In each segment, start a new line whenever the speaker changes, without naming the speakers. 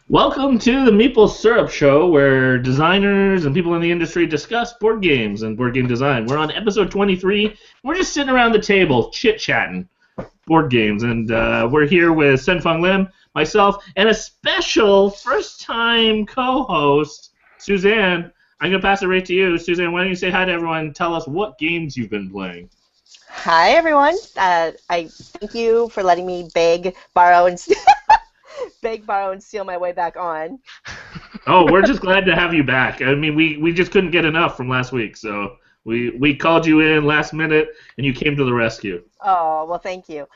Welcome to the Meeple Syrup Show, where designers and people in the industry discuss board games and board game design. We're on episode 23. We're just sitting around the table, chit-chatting board games, and we're here with Senfeng Lim, myself, and a special first-time co-host, Suzanne. I'm going to pass it right to you. Suzanne, why don't you say hi to everyone and tell us what games you've been playing?
Hi, everyone. I thank you for letting me beg, borrow, and steal my way back on.
Oh, we're just glad to have you back. I mean, we just couldn't get enough from last week, so we called you in last minute, and you came to the rescue.
Oh, well, thank you.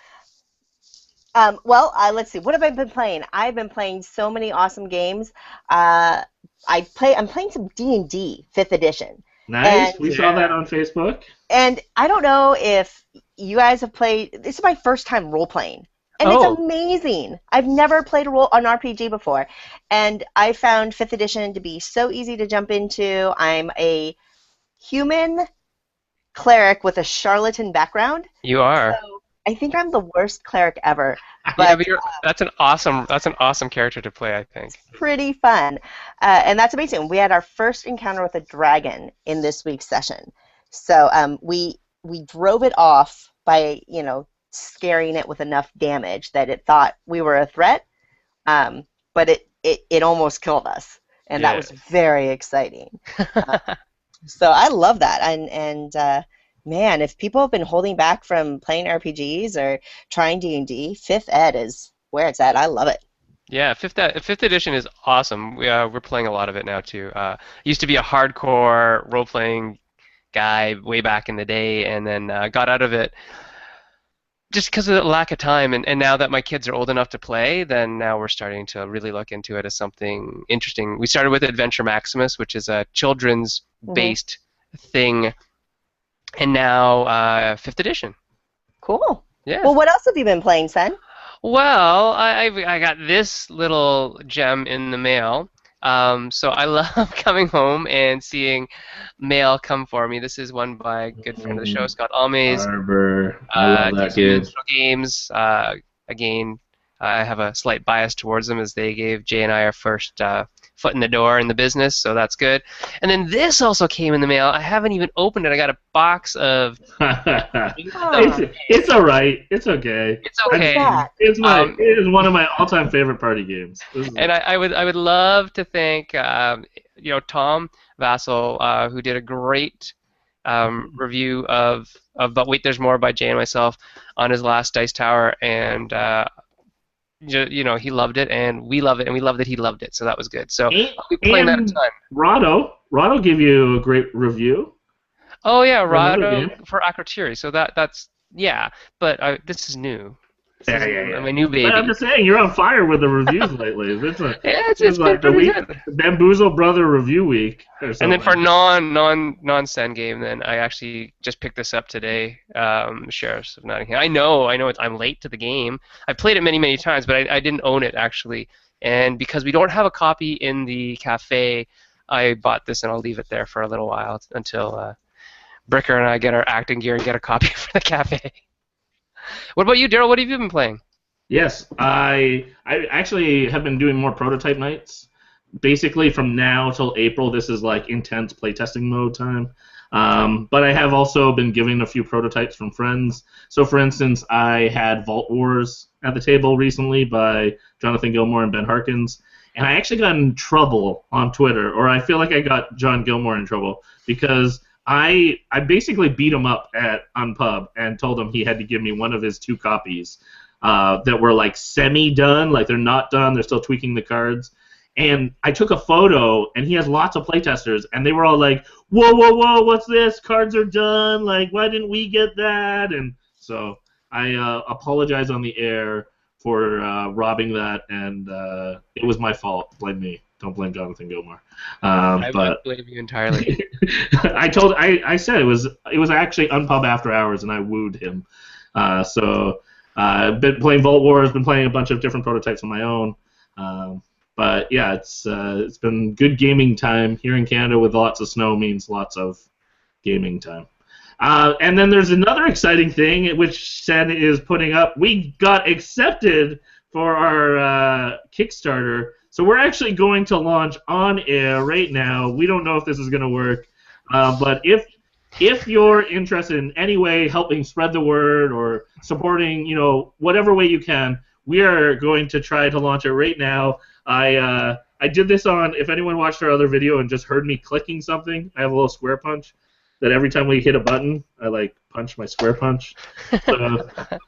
Let's see. What have I been playing? I've been playing so many awesome games. I'm playing some D&D 5th edition.
Nice. We saw that on Facebook.
And I don't know if you guys have played. This is my first time role-playing. And It's amazing. I've never played an RPG before. And I found 5th edition to be so easy to jump into. I'm a human cleric with a charlatan background.
You are.
So I think I'm the worst cleric ever.
But that's an awesome character to play, I think.
It's pretty fun. And that's amazing. We had our first encounter with a dragon in this week's session. So we drove it off by, scaring it with enough damage that it thought we were a threat, but it almost killed us, and that was very exciting. So I love that, and man, if people have been holding back from playing RPGs or trying D&D, 5th Ed is where it's at. I love it.
Yeah, 5th edition is awesome. We're playing a lot of it now too. Used to be a hardcore role-playing guy way back in the day, and then got out of it just because of the lack of time, and now that my kids are old enough to play, then now we're starting to really look into it as something interesting. We started with Adventure Maximus, which is a children's-based thing, and now 5th edition.
Cool.
Yeah.
Well, what else have you been playing, son?
Well, I got this little gem in the mail. So I love coming home and seeing mail come for me. This is one by a good friend of the show, Scott Almays.
Arbor. I love that game.
Games. Again, I have a slight bias towards them as they gave Jay and I our first foot in the door in the business, so that's good. And then this also came in the mail. I haven't even opened it. I got a box of...
It's all right. It's okay.
It's okay.
It is one of my all-time favorite party games.
And I would love to thank Tom Vassal, who did a great review of But Wait, There's More by Jay and myself on his last Dice Tower, and he loved it, and we love it, and we love that he loved it, so that was good. So I'll be playing that a ton.
Rado gave you a great review.
Oh yeah, Rado for Acrotiri. So that's but this is new.
Yeah.
My new baby.
But I'm just saying, you're on fire with the reviews lately.
It's like the week,
Bamboozle Brother Review Week.
And then for non-Sen game, then I actually just picked this up today. Sheriffs of Nottingham. I know. I'm late to the game. I played it many times, but I didn't own it actually. And because we don't have a copy in the cafe, I bought this, and I'll leave it there for a little while until Bricker and I get our acting gear and get a copy for the cafe. What about you, Daryl? What have you been playing?
Yes, I actually have been doing more prototype nights. Basically, from now till April, this is like intense playtesting mode time. But I have also been giving a few prototypes from friends. So, for instance, I had Vault Wars at the table recently by Jonathan Gilmour and Ben Harkins. And I actually got in trouble on Twitter, or I feel like I got John Gilmour in trouble, because I basically beat him up at Unpub and told him he had to give me one of his 2 copies that were like semi-done, like they're not done, they're still tweaking the cards. And I took a photo, and he has lots of playtesters, and they were all like, whoa, what's this? Cards are done, like, why didn't we get that? And so I apologize on the air for robbing that, and it was my fault. Blame me. Don't blame Jonathan Gilmour.
I blame you entirely.
I said it was actually Unpub After Hours, and I wooed him. So I've been playing Vault Wars, been playing a bunch of different prototypes on my own. But yeah, it's been good gaming time here in Canada. With lots of snow means lots of gaming time. And then there's another exciting thing which Sen is putting up. We got accepted for our Kickstarter. So we're actually going to launch on air right now. We don't know if this is going to work, but if you're interested in any way helping spread the word or supporting, whatever way you can, we are going to try to launch it right now. I did this on, if anyone watched our other video and just heard me clicking something, I have a little square punch that every time we hit a button, I punch my square punch.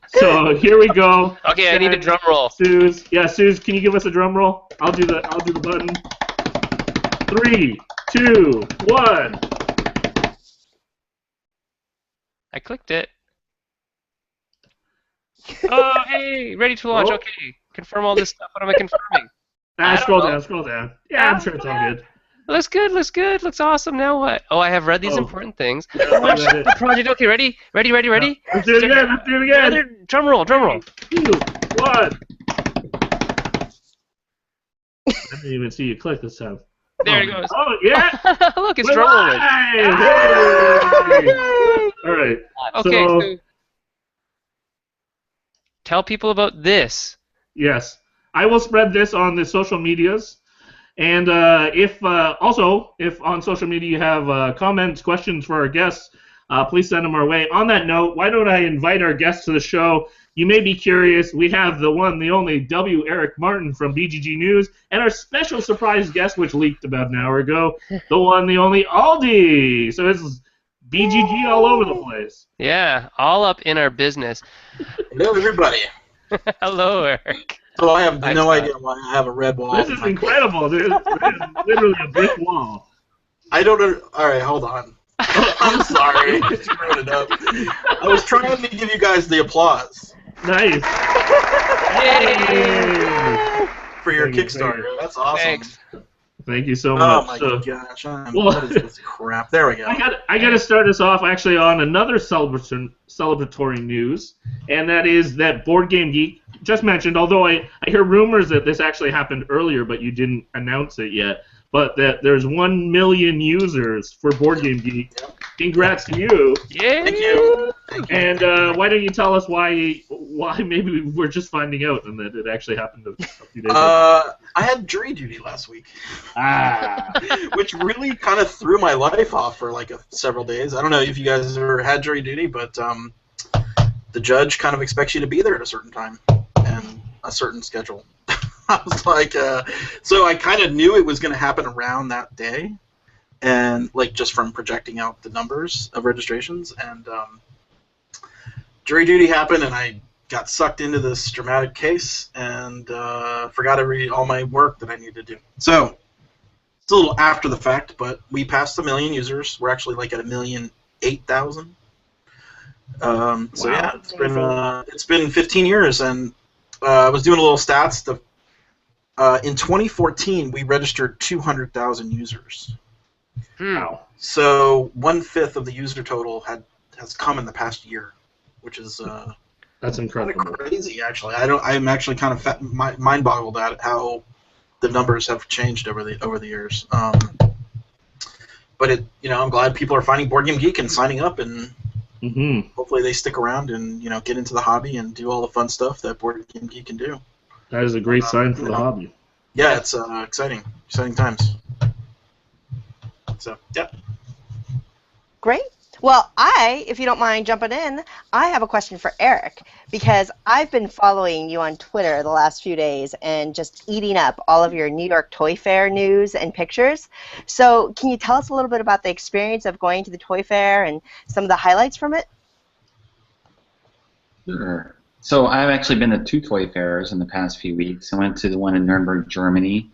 So here we go.
Okay, I need a drum roll.
Suze, can you give us a drum roll? I'll do the button. 3, 2, 1.
I clicked it. Oh, hey, ready to launch.
Oh.
Okay, confirm all this stuff. What am I confirming?
Scroll down. Yeah, I'm sure it's all good.
Looks good. Looks awesome. Now what? Oh, I have read these important things. Launch
Yeah,
the project. Okay, ready? Ready?
Let's do it again.
Another drum roll.
2, 1. I didn't even see you click this time.
There it goes.
Oh, yeah.
Look, it's drum rolling.
All right.
Okay, so tell people about this.
Yes. I will spread this on the social medias. And if on social media you have comments, questions for our guests, please send them our way. On that note, why don't I invite our guests to the show? You may be curious. We have the one, the only W. Eric Martin from BGG News, and our special surprise guest, which leaked about an hour ago, the one, the only Aldi. So it's BGG all over the place.
Yeah, all up in our business.
Hello, everybody.
Hello, Eric.
So I have no idea why I have a red wall.
This is incredible. There's literally a brick wall.
I don't know. All right, hold on. I'm sorry. I screwed it up. I was trying to give you guys the applause.
Nice.
Yay!
For your Kickstarter. That's awesome.
Thanks.
Thank you so much.
Oh my gosh. What is this crap? There we go.
I got to start us off actually on another celebratory news, and that is that BoardGameGeek just mentioned, although I hear rumors that this actually happened earlier, but you didn't announce it yet, but that there's 1 million users for BoardGameGeek. Yep. Congrats to you.
Yay!
Thank you.
And why don't you tell us why maybe we're just finding out and that it actually happened a few days ago?
I had jury duty last week.
Ah.
Which really kind of threw my life off for several days. I don't know if you guys ever had jury duty, but the judge kind of expects you to be there at a certain time and a certain schedule. I was like, so I kind of knew it was going to happen around that day, and just from projecting out the numbers of registrations, and jury duty happened, and I got sucked into this dramatic case and forgot all my work that I needed to do. So it's a little after the fact, but we passed 1 million users. We're actually at 1,008,000. So yeah, it's been 15 years, and I was doing a little stats. In 2014, we registered 200,000 users.
Wow.
So 1/5 of the user total has come in the past year, which is
that's incredible.
Kind of crazy, actually. I'm actually kind of mind boggled at how the numbers have changed over the years. But I'm glad people are finding BoardGameGeek and signing up, and hopefully they stick around and get into the hobby and do all the fun stuff that BoardGameGeek can do.
That is a great sign for the hobby.
Yeah, it's exciting times. So yeah.
Great. Well, if you don't mind jumping in, I have a question for Eric, because I've been following you on Twitter the last few days and just eating up all of your New York Toy Fair news and pictures. So can you tell us a little bit about the experience of going to the Toy Fair and some of the highlights from it?
Sure. So I've actually been to 2 toy fairs in the past few weeks. I went to the one in Nuremberg, Germany,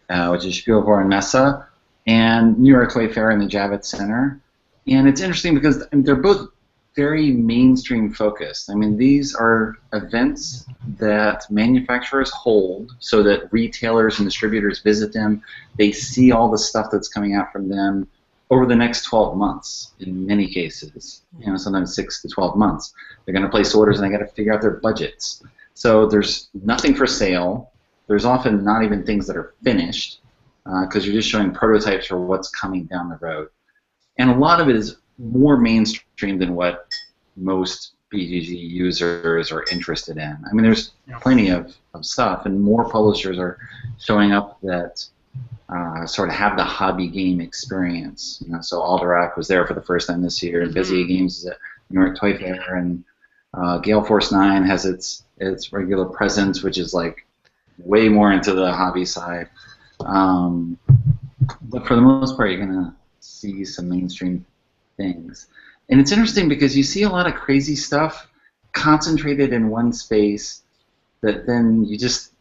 which is Spielwarenmesse, and New York Toy Fair in the Javits Center. And it's interesting because they're both very mainstream focused. I mean, these are events that manufacturers hold so that retailers and distributors visit them. They see all the stuff that's coming out from them over the next 12 months in many cases, sometimes 6 to 12 months. They're going to place orders and they got to figure out their budgets. So there's nothing for sale. There's often not even things that are finished because you're just showing prototypes for what's coming down the road. And a lot of it is more mainstream than what most BGG users are interested in. I mean, there's plenty of stuff, and more publishers are showing up that sort of have the hobby game experience. You know, so Alderac was there for the first time this year, and Busy Games is at New York Toy Fair, and Gale Force 9 has its regular presence, which is like way more into the hobby side. But for the most part, you're going to see some mainstream things. And it's interesting because you see a lot of crazy stuff concentrated in one space that then you just,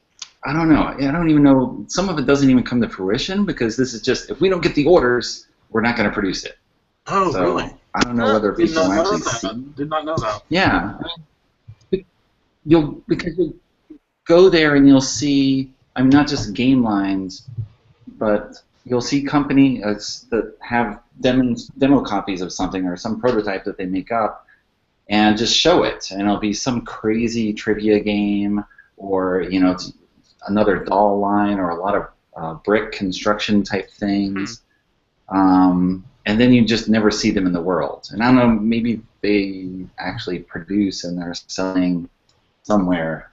I don't know. I don't even know. Some of it doesn't even come to fruition because this is just, if we don't get the orders, we're not going to produce it.
Oh,
So,
really?
I don't know whether people actually see.
Did not know that.
Yeah. Because you'll go there and you'll see, I mean, not just game lines, but you'll see companies that have demo copies of something or some prototype that they make up and just show it. And it'll be some crazy trivia game or, you know, it's another doll line or a lot of brick construction type things. And then you just never see them in the world. And I don't know, maybe they actually produce and they're selling somewhere.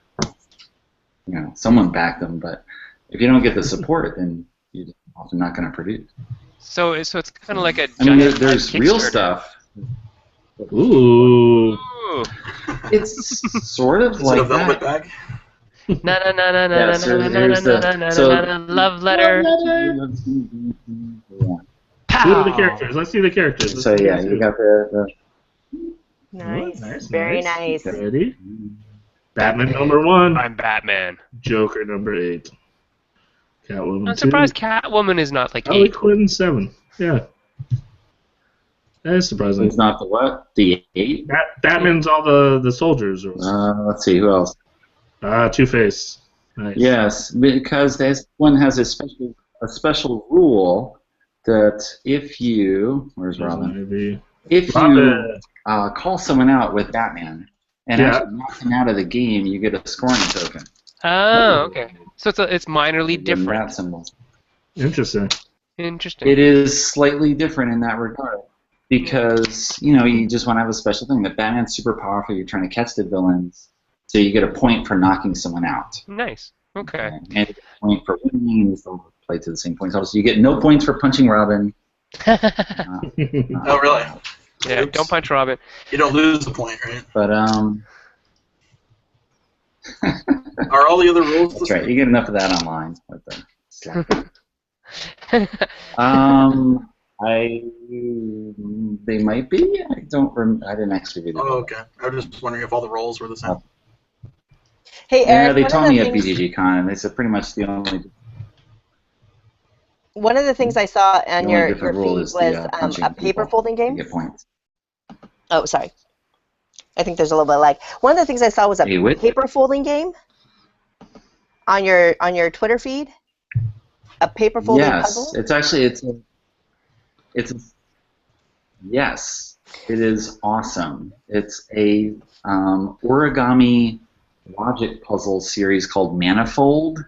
You know, someone backed them, but if you don't get the support, then you're often not going to produce.
So it's kind of like a
I mean,
giant
there's real
Kickstarter.
stuff.
Ooh.
Ooh.
It's sort of
Is it
like
a velvet
that.
bag?
Na na na na na
Yeah, so there's the
love letter.
Yeah.
Who are the characters? Let's see the characters.
So yeah, you got the
Nice.
Nice,
Very
nice.
nice.
Ready? Batman number 1.
I'm Batman.
Joker number 8. Catwoman 2.
I'm surprised Catwoman is not like
Harley
8.
Quinn 7. Yeah. That is surprising.
It's not the what? The 8?
Batman's all the soldiers.
Let's see, who else?
Two-Face. Nice.
Yes, because this one has a special rule that if you, where's Robin?
Maybe.
If
Robin.
you call someone out with Batman and
Yeah.
actually knock him out of the game, you get a scoring token.
Oh, okay. So it's minorly
When
different.
that symbol.
Interesting.
Interesting.
It is slightly different in that regard because, you know, you just want to have a special thing. That Batman's super powerful, you're trying to catch the villains, so you get a point for knocking someone out.
Nice. Okay.
And you get a point for winning, you still play to the same points. Also, you get no points for punching Robin.
Oh, really?
Yeah,
Oops.
don't punch Robin.
You don't lose the point, right?
But,
Are all the other rules the
that's
same?
right, you get enough of that online. With the they might be. I didn't actually read it.
Oh, okay. I was just wondering if all the roles were the same.
Hey,
Yeah,
Eric,
they
one
told
of
me
the
at
things-
BGG Con, and they said pretty much the only
One of the things I saw on
only
your
different
feed
rule
was
is the punching
a paper
people.
folding
You
game.
get points.
Oh, sorry. I think there's a little bit of lag. One of the things I saw was a
Hey, what?
paper folding game on your Twitter feed. A paper folding
Yes,
puzzle.
it's actually yes, it is awesome. It's a origami logic puzzle series called Manifold,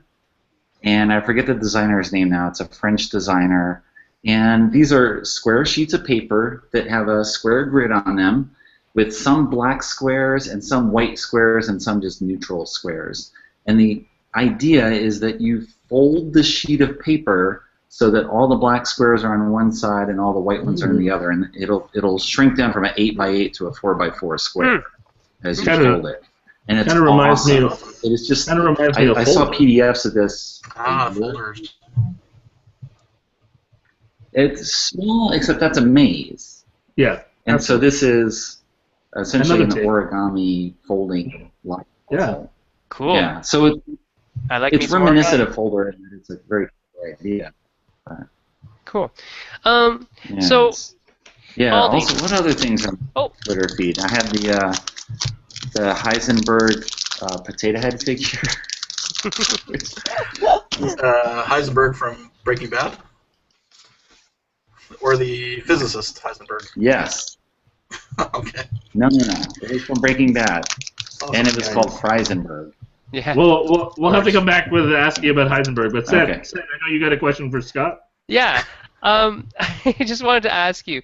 and I forget the designer's name now. It's a French designer, and these are square sheets of paper that have a square grid on them, with some black squares and some white squares and some just neutral squares. And the idea is that you fold the sheet of paper so that all the black squares are on one side and all the white ones are on the other, and it'll shrink down from an 8x8 to a 4x4 square as you fold it. And it's
Kind of reminds me
awesome.
of.
It is just.
Kind of reminds me of.
I saw
Folder.
PDFs of this.
Folders.
It's small, except that's a maze.
Yeah.
And so this is essentially an
Another take.
origami folding line.
Cool.
Yeah. So
I like
it's
me some
reminiscent
origami.
of Folder, and it's a very cool idea.
Cool.
Yeah,
So
it's- yeah.
all
Also,
these-
what other things on
Oh.
Twitter feed? I had the Heisenberg potato head figure.
Heisenberg from Breaking Bad? Or the physicist Heisenberg?
Yes.
Okay.
No. It was from Breaking Bad,
Oh,
and it was
nice.
called Freisenberg.
yeah.
We'll have to come back with asking you about Heisenberg. But Seth,
Okay.
Seth, I know you got a question for Scott.
Yeah. I just wanted to ask you.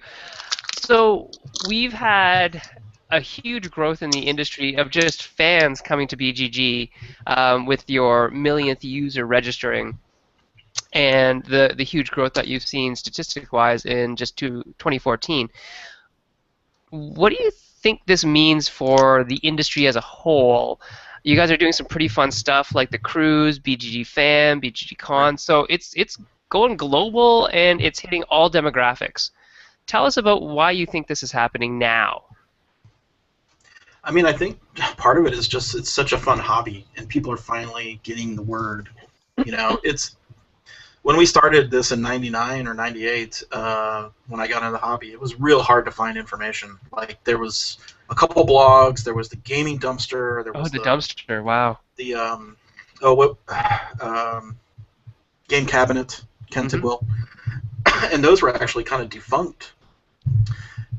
So we've had a huge growth in the industry of just fans coming to BGG with your millionth user registering, and the huge growth that you've seen statistic-wise in just 2014. What do you think this means for the industry as a whole? You guys are doing some pretty fun stuff like the cruise, BGG Fan, BGG Con, so it's going global and it's hitting all demographics. Tell us about why you think this is happening now.
I mean, I think part of it is just it's such a fun hobby, and people are finally getting the word. You know, it's when we started this in '99 or '98. When I got into the hobby, it was real hard to find information. Like there was a couple blogs, there was the gaming dumpster, there was
the dumpster. Wow.
The game cabinet, Ken Tidwell, and those were actually kind of defunct.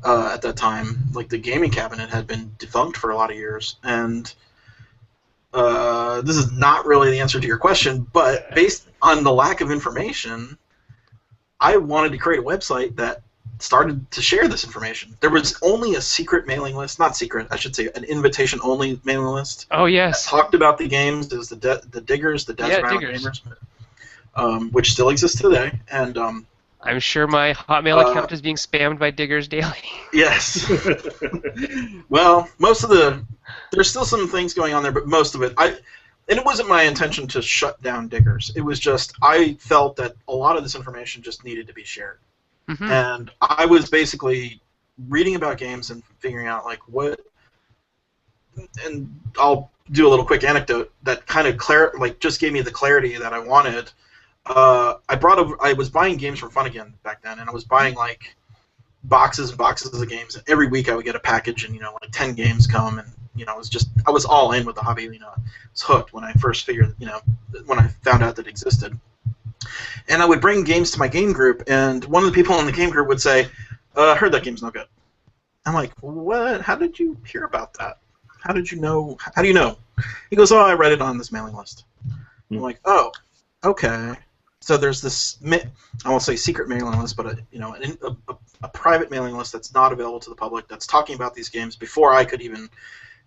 At that time, like the gaming cabinet had been defunct for a lot of years, and this is not really the answer to your question, but based on the lack of information, I wanted to create a website that started to share this information. There was only a secret mailing list, not secret, I should say, an invitation-only mailing list.
Oh, yes.
That talked about the games. There was the Diggers, the Desert Island Gamers, which still exists today, and
I'm sure my Hotmail account is being spammed by diggers daily.
Yes. Well, there's still some things going on there, but most of it, and it wasn't my intention to shut down diggers. It was just I felt that a lot of this information just needed to be shared. And I was basically reading about games and figuring out like what, and I'll do a little quick anecdote that kind of just gave me the clarity that I wanted. I was buying games from Fun Again back then, and I was buying like boxes and boxes of games. And every week I would get a package, and like 10 games come, and I was all in with the hobby. I was hooked when I first when I found out that it existed. And I would bring games to my game group, and one of the people in the game group would say, "I heard that game's no good." I'm like, "What? How did you hear about that? How did you know? How do you know?" He goes, "Oh, I read it on this mailing list." I'm like, "Oh, okay." So there's this, I won't say secret mailing list, but a private mailing list that's not available to the public that's talking about these games before I could even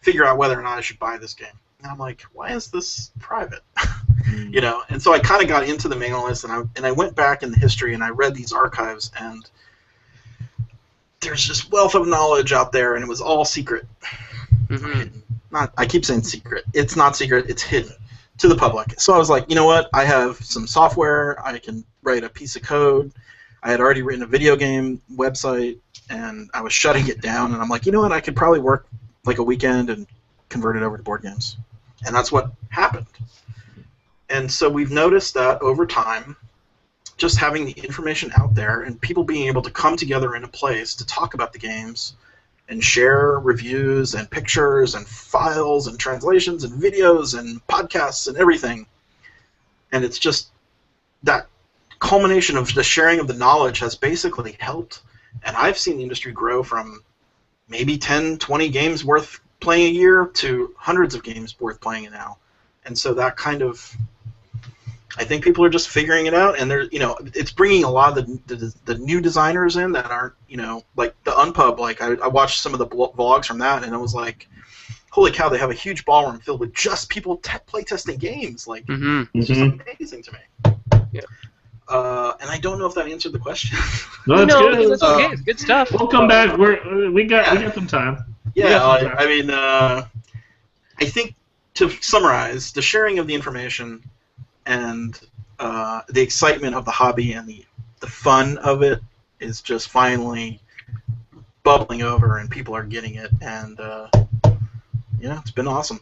figure out whether or not I should buy this game. And I'm like, why is this private? And so I kind of got into the mailing list, and I went back in the history and I read these archives, and there's this wealth of knowledge out there, and it was all secret. I keep saying secret. It's not secret. It's hidden to the public. So I was like, you know what? I have some software. I can write a piece of code. I had already written a video game website, and I was shutting it down. And I'm like, you know what? I could probably work like a weekend and convert it over to board games. And that's what happened. And so we've noticed that over time, just having the information out there and people being able to come together in a place to talk about the games and share reviews and pictures and files and translations and videos and podcasts and everything. And it's just that culmination of the sharing of the knowledge has basically helped. And I've seen the industry grow from maybe 10, 20 games worth playing a year to hundreds of games worth playing now. And so that kind of, I think people are just figuring it out, and it's bringing a lot of the new designers in that aren't, like the Unpub. Like I watched some of the vlogs from that, and I was like, holy cow, they have a huge ballroom filled with just people playtesting games. Like it's just amazing to me.
Yeah.
And I don't know if that answered the question.
No, that's good.
That's okay. It's good stuff.
We'll come back. We got some time.
Yeah, I think to summarize, the sharing of the information and the excitement of the hobby and the fun of it is just finally bubbling over, and people are getting it, and it's been awesome.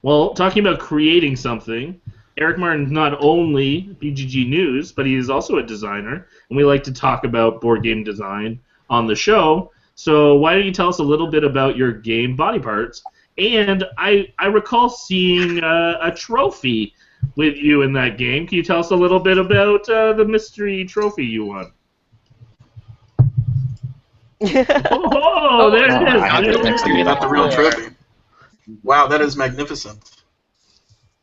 Well, talking about creating something, Eric Martin's not only BGG News, but he is also a designer, and we like to talk about board game design on the show. So why don't you tell us a little bit about your game Body Parts? And I recall seeing a trophy with you in that game. Can you tell us a little bit about the mystery trophy you won? Oh, there it is.
I have to text you
Not the real trophy. Wow, that is magnificent.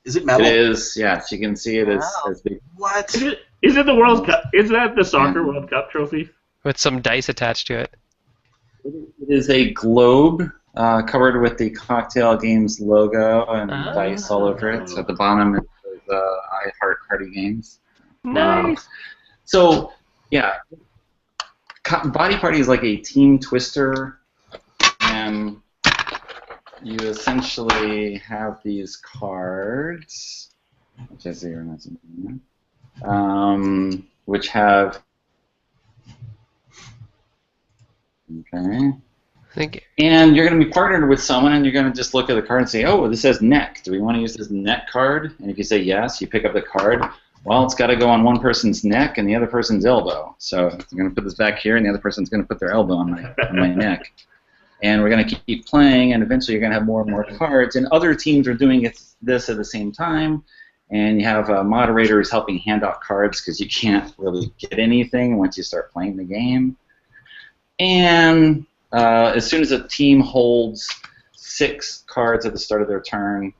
Is it metal?
It is, yes. You can see it as big.
What?
Is it the World Cup? Is that the Soccer World Cup trophy?
With some dice attached to it.
It is a globe covered with the Cocktail Games logo and dice all over it. So at the bottom it says I Heart Party Games.
Nice.
So, yeah, Body Party is like a team twister, and you essentially have these cards, which I see you're not seeing, which have, okay. And you're going to be partnered with someone, and you're going to just look at the card and say, oh, this says neck. Do we want to use this neck card? And if you say yes, you pick up the card. Well, it's got to go on one person's neck and the other person's elbow. So I'm going to put this back here, and the other person's going to put their elbow on my neck. And we're going to keep playing, and eventually you're going to have more and more cards. And other teams are doing this at the same time. And you have a moderator who's helping hand out cards because you can't really get anything once you start playing the game. And as soon as a team holds 6 cards at the start of their turn,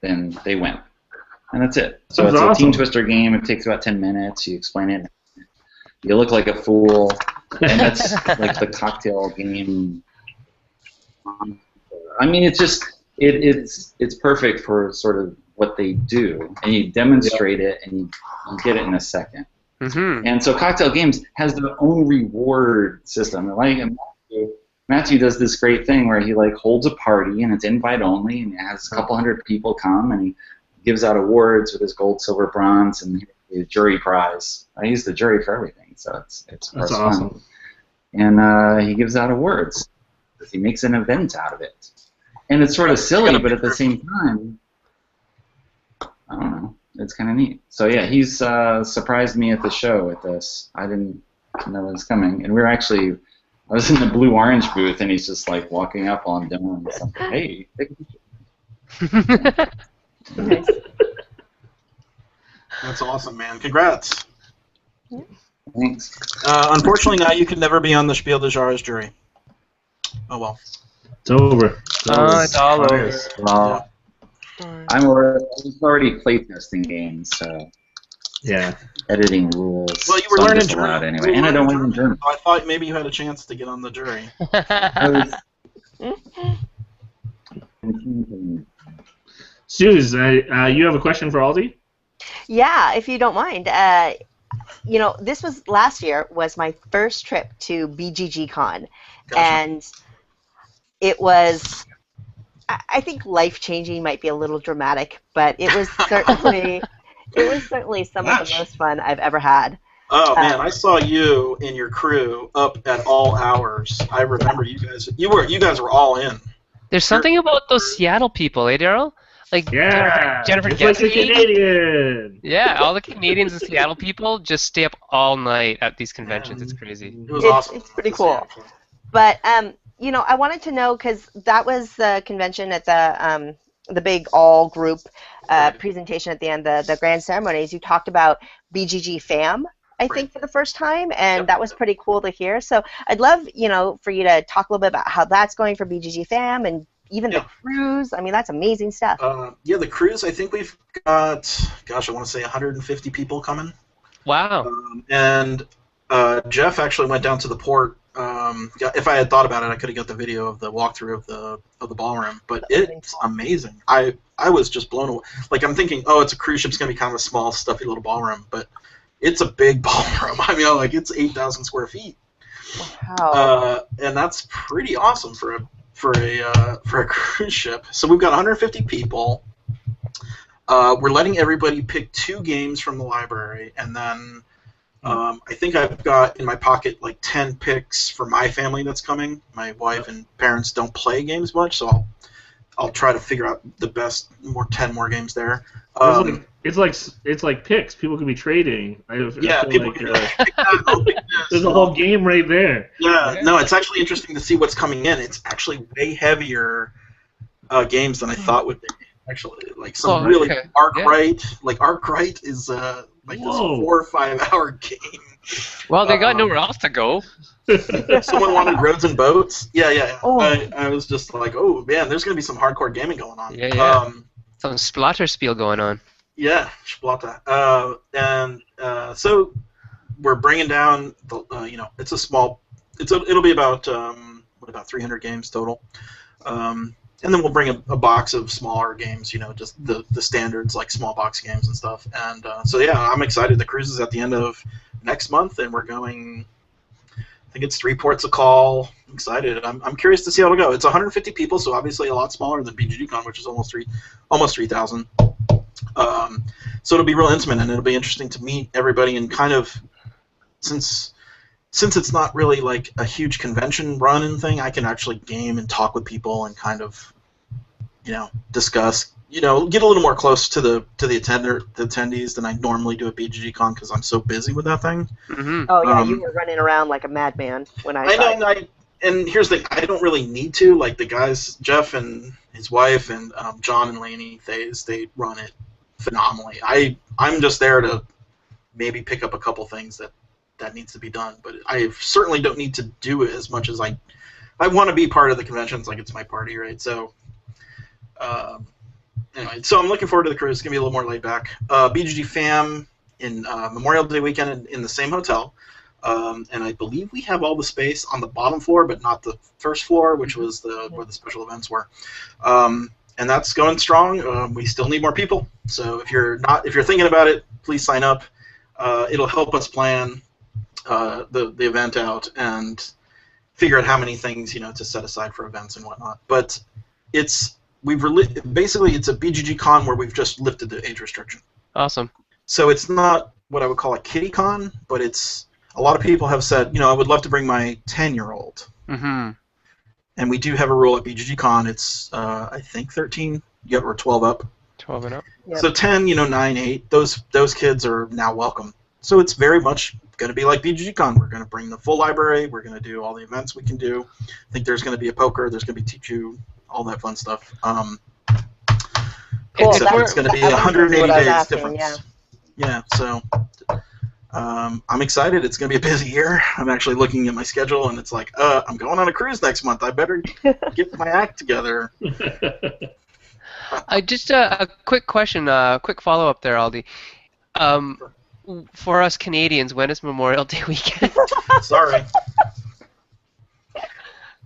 then they win. And that's it. So it's a team twister game. It takes about 10 minutes. You explain it. You look like a fool. And that's like the cocktail game. I mean, it's just it's perfect for sort of what they do, and you demonstrate it, and you get it in a second.
Mm-hmm.
And so Cocktail Games has their own reward system. Like Matthew does this great thing where he like holds a party, and it's invite only, and it has a couple hundred people come, and he gives out awards with his gold, silver, bronze, and the jury prize. I use the jury for everything, so it's
That's awesome.
Fun. And he gives out awards. He makes an event out of it. And it's sort of silly, but at the same time, I don't know, it's kind of neat. So yeah, he's surprised me at the show with this. I didn't know it was coming. And I was in the blue-orange booth, and he's just like walking up while I'm doing something. Hey, take a picture.
Nice.
That's awesome, man. Congrats.
Thanks.
Unfortunately, now you can never be on the Spiel des Jahres jury. Oh well.
It's over.
It's all over.
Well, I was already playtesting games, so
yeah.
Editing rules.
Well, you were
so
learning
German
anyway,
and I don't learn German.
So I thought maybe you had a chance to get on the jury.
Suze, you have a question for Aldi?
Yeah, if you don't mind. You know, this was last year was my first trip to BGG Con, and it was, I think life-changing might be a little dramatic, but it was certainly some of the most fun I've ever had.
Oh man, I saw you and your crew up at all hours. I remember you guys. You guys were all in.
There's something about those Seattle people, eh, Daryl? Like Jennifer
it's like the Canadian.
Yeah, all the Canadians and Seattle people just stay up all night at these conventions. It's crazy.
It was awesome.
It's pretty cool. But you know, I wanted to know because that was the convention at the big all group presentation at the end, the grand ceremonies. You talked about BGG Fam, I think, for the first time, and that was pretty cool to hear. So I'd love, you know, for you to talk a little bit about how that's going for BGG Fam and even the cruise. I mean, that's amazing stuff.
Yeah, the cruise, I think we've got, gosh, I want to say 150 people coming.
Wow.
And Jeff actually went down to the port. If I had thought about it, I could have got the video of the walkthrough of the ballroom. But it's amazing. I was just blown away. Like, I'm thinking, oh, it's a cruise ship. It's going to be kind of a small, stuffy little ballroom. But it's a big ballroom. I mean, like, it's 8,000 square feet.
Wow.
And that's pretty awesome for a cruise ship. So we've got 150 people. We're letting everybody pick 2 games from the library, and then I think I've got in my pocket like 10 picks for my family that's coming. My wife and parents don't play games much, so I'll try to figure out the best 10 more games there.
It's like picks. People could be trading.
People can
there's a whole game right there.
Yeah, no, it's actually interesting to see what's coming in. It's actually way heavier games than I thought would be. Actually, like some Arkwright. Like Arkwright is like this 4 or 5 hour game.
Well, they got nowhere else to go.
Someone wanted Roads and Boats. Yeah.
Oh.
I was just like, oh man, there's gonna be some hardcore gaming going on.
Yeah. Some Splatterspiel going on.
Yeah, Splatter. So we're bringing down the, it's a small it'll be about 300 games total. And then we'll bring a box of smaller games, just the standards like small box games and stuff. And so yeah, I'm excited. The cruise is at the end of next month, and we're going. I think it's 3 ports a call. I'm excited. I'm curious to see how it'll go. It's 150 people, so obviously a lot smaller than BGGCon, which is almost 3,000. So it'll be real intimate, and it'll be interesting to meet everybody and kind of since it's not really like a huge convention run and thing, I can actually game and talk with people and kind of, discuss, get a little more close to the attendees than I normally do at BGGCon because I'm so busy with that thing.
Mm-hmm.
Oh yeah, you were running around like a madman when I saw you.
And here's the thing, I don't really need to. Like the guys, Jeff and his wife and John and Lainey, they run it phenomenally. I'm just there to maybe pick up a couple things that needs to be done, but I certainly don't need to do it as much as I want to be part of the conventions, like it's my party, right? So anyway, so I'm looking forward to the cruise. It's gonna be a little more laid back. BGG Fam in Memorial Day weekend in the same hotel, and I believe we have all the space on the bottom floor, but not the first floor, which was where the special events were. And that's going strong. We still need more people, so if you're thinking about it, please sign up. It'll help us plan the event out and figure out how many things to set aside for events and whatnot. But basically it's a BGG con where we've just lifted the age restriction.
Awesome.
So it's not what I would call a kiddie con, but it's a lot of people have said, I would love to bring my 10-year-old.
Mm-hmm.
And we do have a rule at BGG con. It's I think 13. Or 12 up.
12 and up.
Yep.
So 10, 9, 8. Those kids are now welcome. So it's very much going to be like BGGCon. We're going to bring the full library. We're going to do all the events we can do. I think there's going to be a poker. There's going to be Tichu, all that fun stuff.
Cool.
It's going to be 180 days difference.
Yeah.
Yeah, so I'm excited. It's going to be a busy year. I'm actually looking at my schedule, and it's like, I'm going on a cruise next month. I better get my act together.
Just a quick question, quick follow-up there, Aldi. For us Canadians, when is Memorial Day weekend?
Sorry.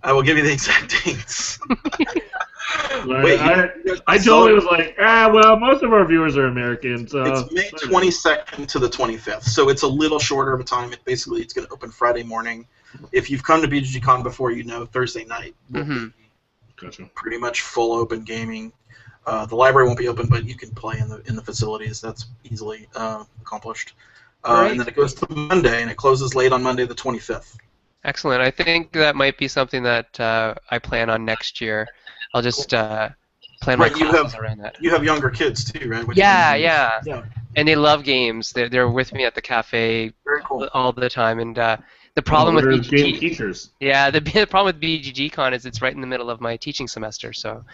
I will give you the exact dates.
Wait, I totally was like, well, most of our viewers are American, so...
It's May 22nd to the 25th, so it's a little shorter of a time. It's going to open Friday morning. If you've come to BGGCon before, Thursday night will be pretty much full open gaming. The library won't be open, but you can play in the facilities. That's easily accomplished. And then it goes to Monday, and it closes late on Monday the 25th.
Excellent. I think that might be something that I plan on next year. I'll just plan my classes around that.
You have younger kids too, right?
Yeah. And they love games. They're with me at the cafe all the time. And the problem with BGG,
game teachers.
Yeah, the problem with BGGCon is it's right in the middle of my teaching semester. So,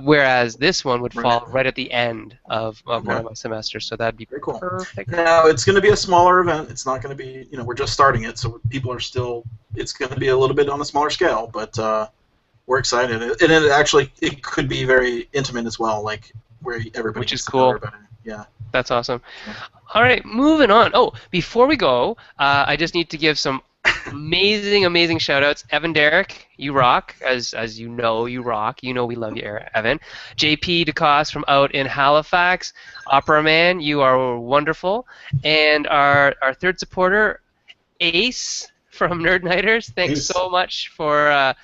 whereas this one would fall right at the end of one of my semesters, so that'd be
very cool.
Perfect.
Now it's going to be a smaller event. It's not going to be, we're just starting it, so people are still. It's going to be a little bit on a smaller scale, but we're excited. And it could be very intimate as well, like where everybody.
Which is cool.
Yeah.
That's awesome. All right, moving on. Oh, before we go, I just need to give some amazing shout-outs. Evan Derrick, you rock. As you know, you rock. You know we love you, Evan. JP DeCoste from out in Halifax. Opera Man, you are wonderful. And our third supporter, Ace from Nerd Nighters. Thanks so much for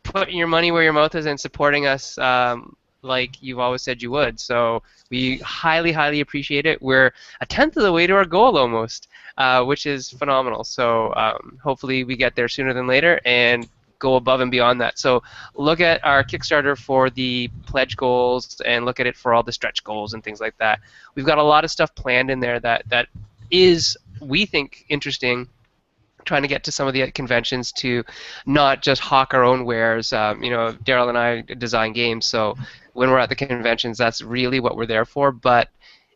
putting your money where your mouth is and supporting us like you've always said you would. So we highly appreciate it. We're a tenth of the way to our goal almost, which is phenomenal. So hopefully we get there sooner than later and go above and beyond that. So look at our Kickstarter for the pledge goals and look at it for all the stretch goals and things like that. We've got a lot of stuff planned in there that is, we think, interesting, trying to get to some of the conventions to not just hawk our own wares. Daryl and I design games, so when we're at the conventions, that's really what we're there for. But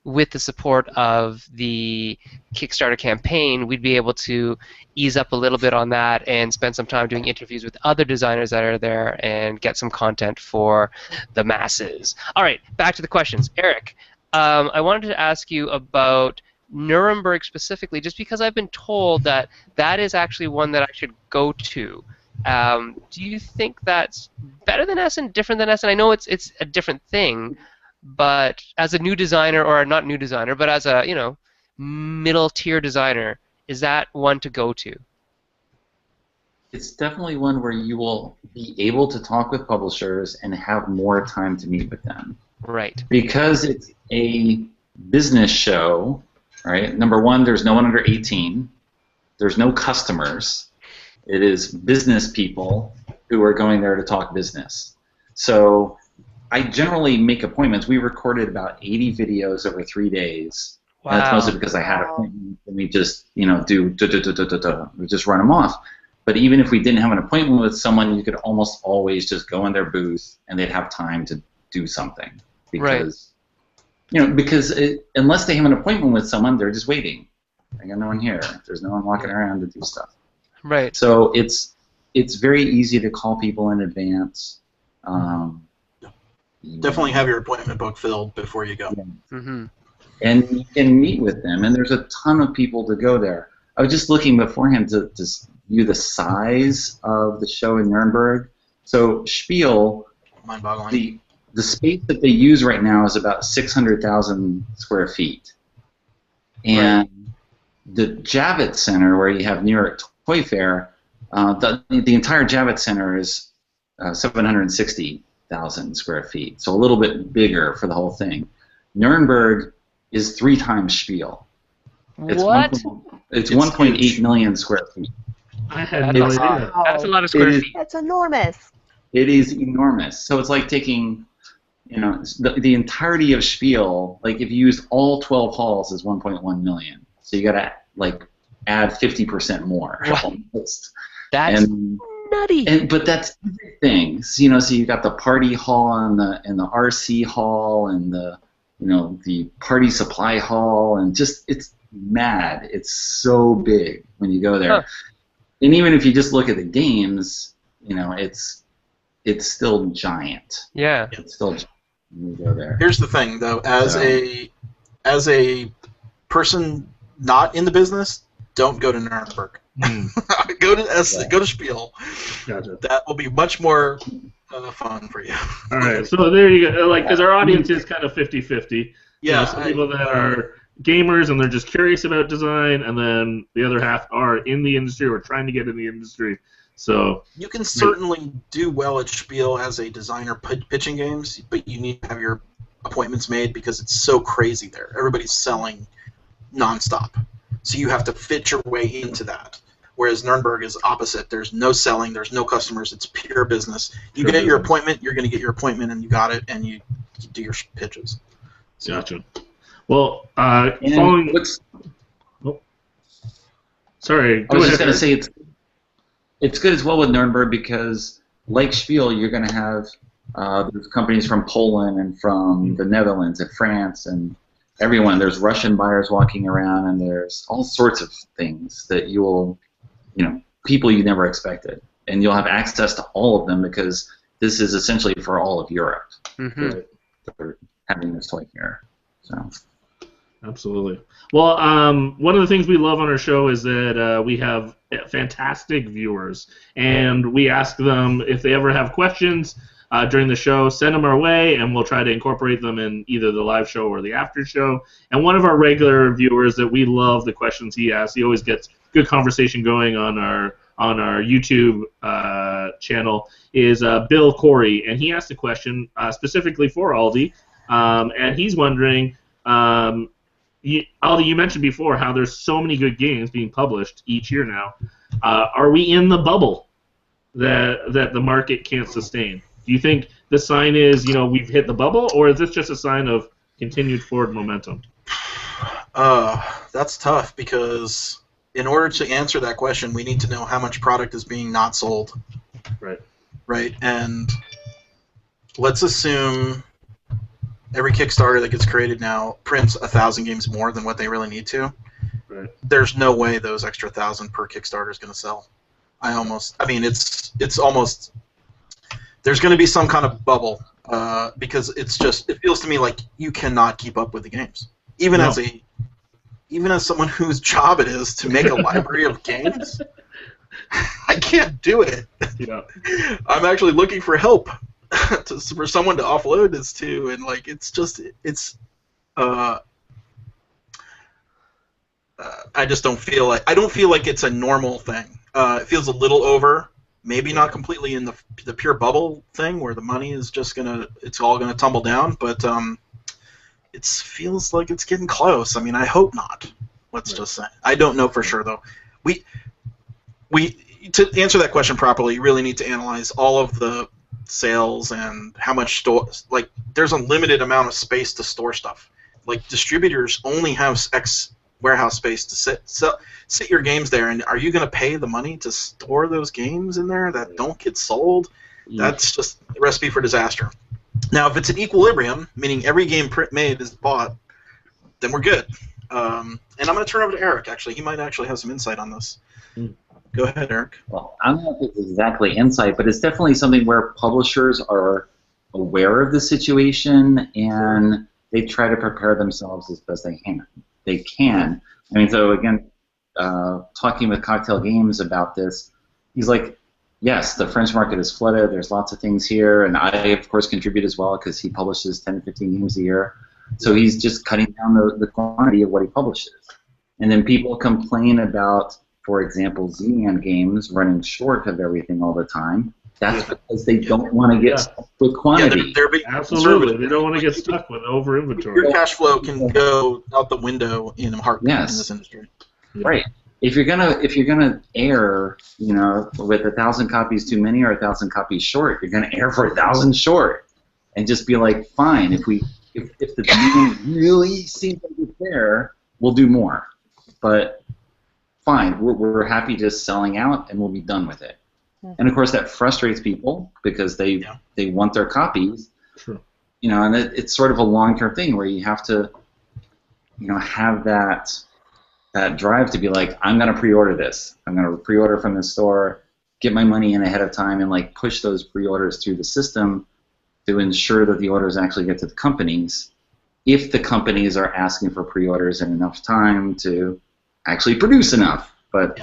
with the support of the Kickstarter campaign, we'd be able to ease up a little bit on that and spend some time doing interviews with other designers that are there and get some content for the masses. All right, back to the questions. Eric, I wanted to ask you about Nuremberg specifically, just because I've been told that that is actually one that I should go to. Do you think that's better than Essen, different than Essen? I know it's a different thing, but as a new designer, or not new designer, but as a middle tier designer, is that one to go to?
It's definitely one where you will be able to talk with publishers and have more time to meet with them.
Right.
Because it's a business show, right? Number one, there's no one under 18. There's no customers. It is business people who are going there to talk business. So I generally make appointments. We recorded about 80 videos over 3 days.
Wow.
And that's mostly because I had appointments, and we just, we just run them off. But even if we didn't have an appointment with someone, you could almost always just go in their booth and they'd have time to do something. Because, unless they have an appointment with someone, they're just waiting. I got no one here. There's no one walking around to do stuff.
Right.
So it's very easy to call people in advance.
Definitely have your appointment book filled before you go.
Yeah.
Mm-hmm.
And you can meet with them, and there's a ton of people to go there. I was just looking beforehand to view the size of the show in Nuremberg. So Spiel,
mind-boggling.
The space that they use right now is about 600,000 square feet. And the Javits Center, where you have New York Toy Fair, the entire Javits Center is 760,000 square feet, so a little bit bigger for the whole thing. Nuremberg is 3 times Spiel. It's
What?
It's 1.8 million square feet.
I had no idea.
That's a lot of square feet.
That's enormous.
It is enormous. So it's like taking, the entirety of Spiel. Like if you used all 12 halls, is 1.1 million. So you got to add 50% more.
Wow.
Almost.
That's nutty.
But that's everything. So you got the party hall and the RC hall and the party supply hall, and just it's mad. It's so big when you go there. Huh. And even if you just look at the games, it's still giant.
Yeah.
It's still giant when you go there.
Here's the thing, though, as a person not in the business, don't go to Nuremberg. Go to Spiel.
Gotcha.
That will be much more fun for you.
All right, so there you go. Because our audience is kind of 50-50.
Yeah.
Some people that are gamers and they're just curious about design, and then the other half are in the industry or trying to get in the industry. So
you can certainly do well at Spiel as a designer pitching games, but you need to have your appointments made because it's so crazy there. Everybody's selling nonstop, so you have to fit your way into that. Whereas Nuremberg is opposite. There's no selling. There's no customers. It's pure business. You get your appointment, you're going to get your appointment, and you got it, and you do your pitches. So.
Gotcha. Well, following. Sorry.
I was just going to say it's good as well with Nuremberg because, like Spiel, you're going to have there's companies from Poland and from the Netherlands and France and everyone. There's Russian buyers walking around, and there's all sorts of things that you will, people you never expected, and you'll have access to all of them because this is essentially for all of Europe.
Mm-hmm.
For having this toy here. So.
Absolutely. Well, one of the things we love on our show is that we have fantastic viewers, and we ask them if they ever have questions during the show, send them our way, and we'll try to incorporate them in either the live show or the after show. And one of our regular viewers that we love the questions he asks, he always gets good conversation going on our YouTube channel, is Bill Corey, and he asked a question specifically for Aldi, and he's wondering. Aldi, you mentioned before how there's so many good games being published each year now. Are we in the bubble that the market can't sustain? Do you think the sign is, we've hit the bubble, or is this just a sign of continued forward momentum?
That's tough because in order to answer that question, we need to know how much product is being not sold.
Right.
Right, and let's assume every Kickstarter that gets created now prints 1,000 games more than what they really need to.
Right.
There's no way those extra 1,000 per Kickstarter is going to sell. It's almost. There's going to be some kind of bubble because it feels to me like you cannot keep up with the games, even even as someone whose job it is to make a library of games, I can't do it.
Yeah.
I'm actually looking for help for someone to offload this to, and like I just don't feel like it's a normal thing. It feels a little over. Maybe not completely in the pure bubble thing where the money is just it's all gonna tumble down, but it feels like it's getting close. I mean, I hope not. Let's just say. I don't know for sure though. We to answer that question properly, you really need to analyze all of the sales and how much store. Like, there's a limited amount of space to store stuff. Like, distributors only have X warehouse space to sit your games there, and are you going to pay the money to store those games in there that don't get sold? That's just a recipe for disaster. Now, if it's an equilibrium, meaning every game made is bought, then we're good. And I'm going to turn over to Eric, actually. He might actually have some insight on this. Go ahead, Eric.
Well, I don't know if it's exactly insight, but it's definitely something where publishers are aware of the situation and they try to prepare themselves as best they can. I mean, so again, talking with Cocktail Games about this, he's like, yes, the French market is flooded. There's lots of things here, and I, of course, contribute as well because he publishes 10 to 15 games a year. So he's just cutting down the quantity of what he publishes. And then people complain about, for example, ZN games running short of everything all the time. That's because they don't want to get stuck with quantity.
Absolutely. They don't want to get stuck with over-inventory.
Your cash flow can go out the window in a heartbeat in this industry.
Right. If you're gonna err, with 1,000 copies too many or 1,000 copies short, you're gonna err for 1,000 short, and just be like, fine. If the demand really seems like it's there, we'll do more. But fine, we're happy just selling out, and we'll be done with it. And of course, that frustrates people because they want their copies.
True.
And it's sort of a long-term thing where you have to, have that drive to be like, I'm going to pre-order this. I'm going to pre-order from the store, get my money in ahead of time, and like push those pre-orders through the system to ensure that the orders actually get to the companies. If the companies are asking for pre-orders in enough time to actually produce enough, but.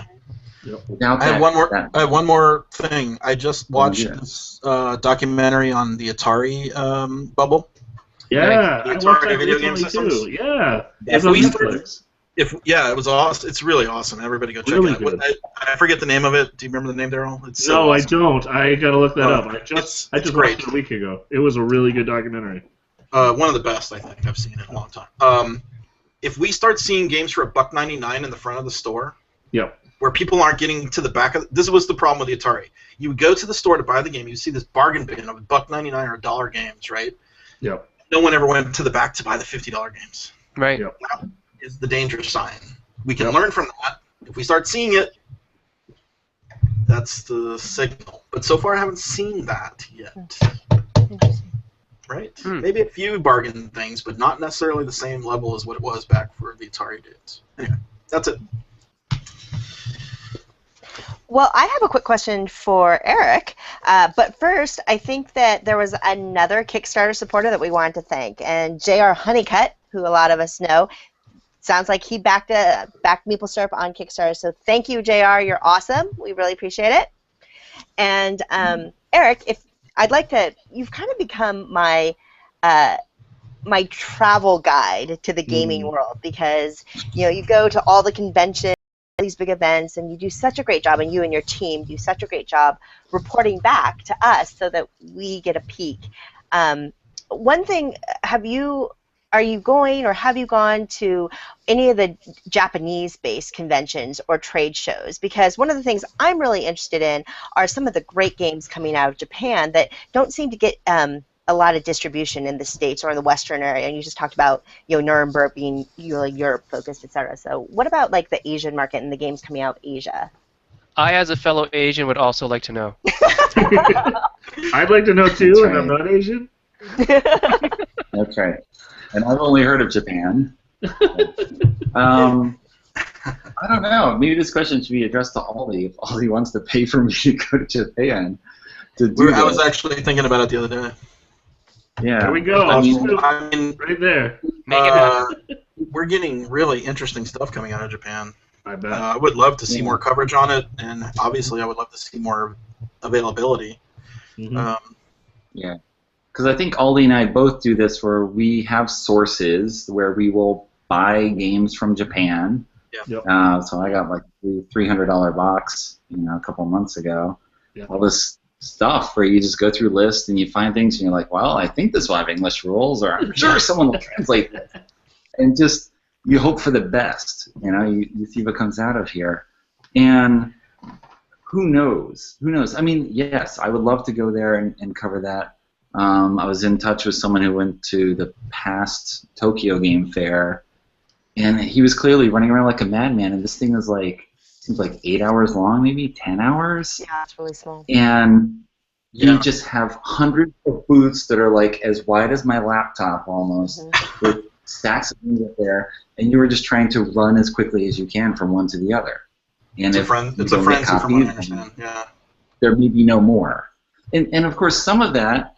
Without that,
I have one more thing. I just watched this documentary on the Atari bubble.
Yeah,
the
I watched
Atari
that
video game
recently
systems.
too. Yeah,
If
it's on
we
Netflix.
It was awesome. It's really awesome. Everybody go check
Really
it out.
good.
I forget the name of it. Do you remember the name, Daryl?
No, I don't. I gotta look that up. I just
great.
watched it a week ago. It was a really good documentary.
One of the best I think I've seen in a long time. If we start seeing games for $1.99 in the front of the store, where people aren't getting to the back of this was the problem with the Atari. You would go to the store to buy the game, you see this bargain bin of $1.99 or $1 games, right?
Yep.
No one ever went to the back to buy the $50 games.
Right.
Yep.
That is the danger sign. We can learn from that. If we start seeing it, that's the signal. But so far I haven't seen that yet.
Interesting.
Right? Maybe a few bargain things, but not necessarily the same level as what it was back for the Atari days. Anyway, that's it.
Well, I have a quick question for Eric, but first, I think that there was another Kickstarter supporter that we wanted to thank, and J.R. Honeycutt, who a lot of us know, sounds like he backed Meeple Syrup on Kickstarter, so thank you, J.R., you're awesome, we really appreciate it. And Eric, you've kind of become my travel guide to the gaming world, because you go to all the conventions, these big events, and you do such a great job, and you and your team do such a great job reporting back to us so that we get a peek. One thing, have you gone to any of the Japanese-based conventions or trade shows? Because one of the things I'm really interested in are some of the great games coming out of Japan that don't seem to get a lot of distribution in the States or in the Western area, and you just talked about Nuremberg being Europe focused, etc. So what about like the Asian market and the games coming out of Asia?
I, as a fellow Asian, would also like to know.
I'd like to know too,
That's
and I'm not Asian.
That's right. And I've only heard of Japan. I don't know. Maybe this question should be addressed to Ollie if Ollie wants to pay for me to go to Japan to do
I was actually thinking about it the other day.
Yeah.
There we go.
I mean,
Right there.
Make it happen.
we're getting really interesting stuff coming out of Japan.
I bet.
I would love to see more coverage on it, and obviously I would love to see more availability.
Yeah, because I think Aldi and I both do this where we have sources where we will buy games from Japan.
Yeah.
Yep.
So I got like a $300 box, a couple months ago.
Yeah.
All this stuff where you just go through lists and you find things and you're like, well, I think this will have English rules, or I'm sure someone will translate this. And just you hope for the best. You see what comes out of here, and who knows? Who knows? I mean, yes, I would love to go there and cover that. I was in touch with someone who went to the past Tokyo Game Fair, and he was clearly running around like a madman. And this thing was seems like 8 hours long, maybe 10 hours.
Yeah, it's really small.
And you just have hundreds of booths that are like as wide as my laptop almost, with stacks of things up there, and you were just trying to run as quickly as you can from one to the other. And
it's a frenzy from what I understand. Yeah.
There may be no more. And of course, some of that,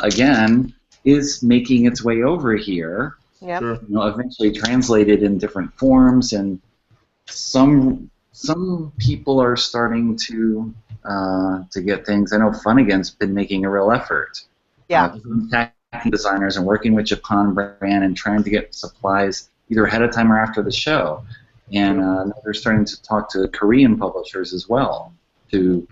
again, is making its way over here.
Yep.
Sure.
Eventually translated in different forms, and some people are starting to get things. I know Fun Again's been making a real effort.
Yeah.
Contacting designers and working with Japan brand and trying to get supplies either ahead of time or after the show. And they're starting to talk to Korean publishers as well to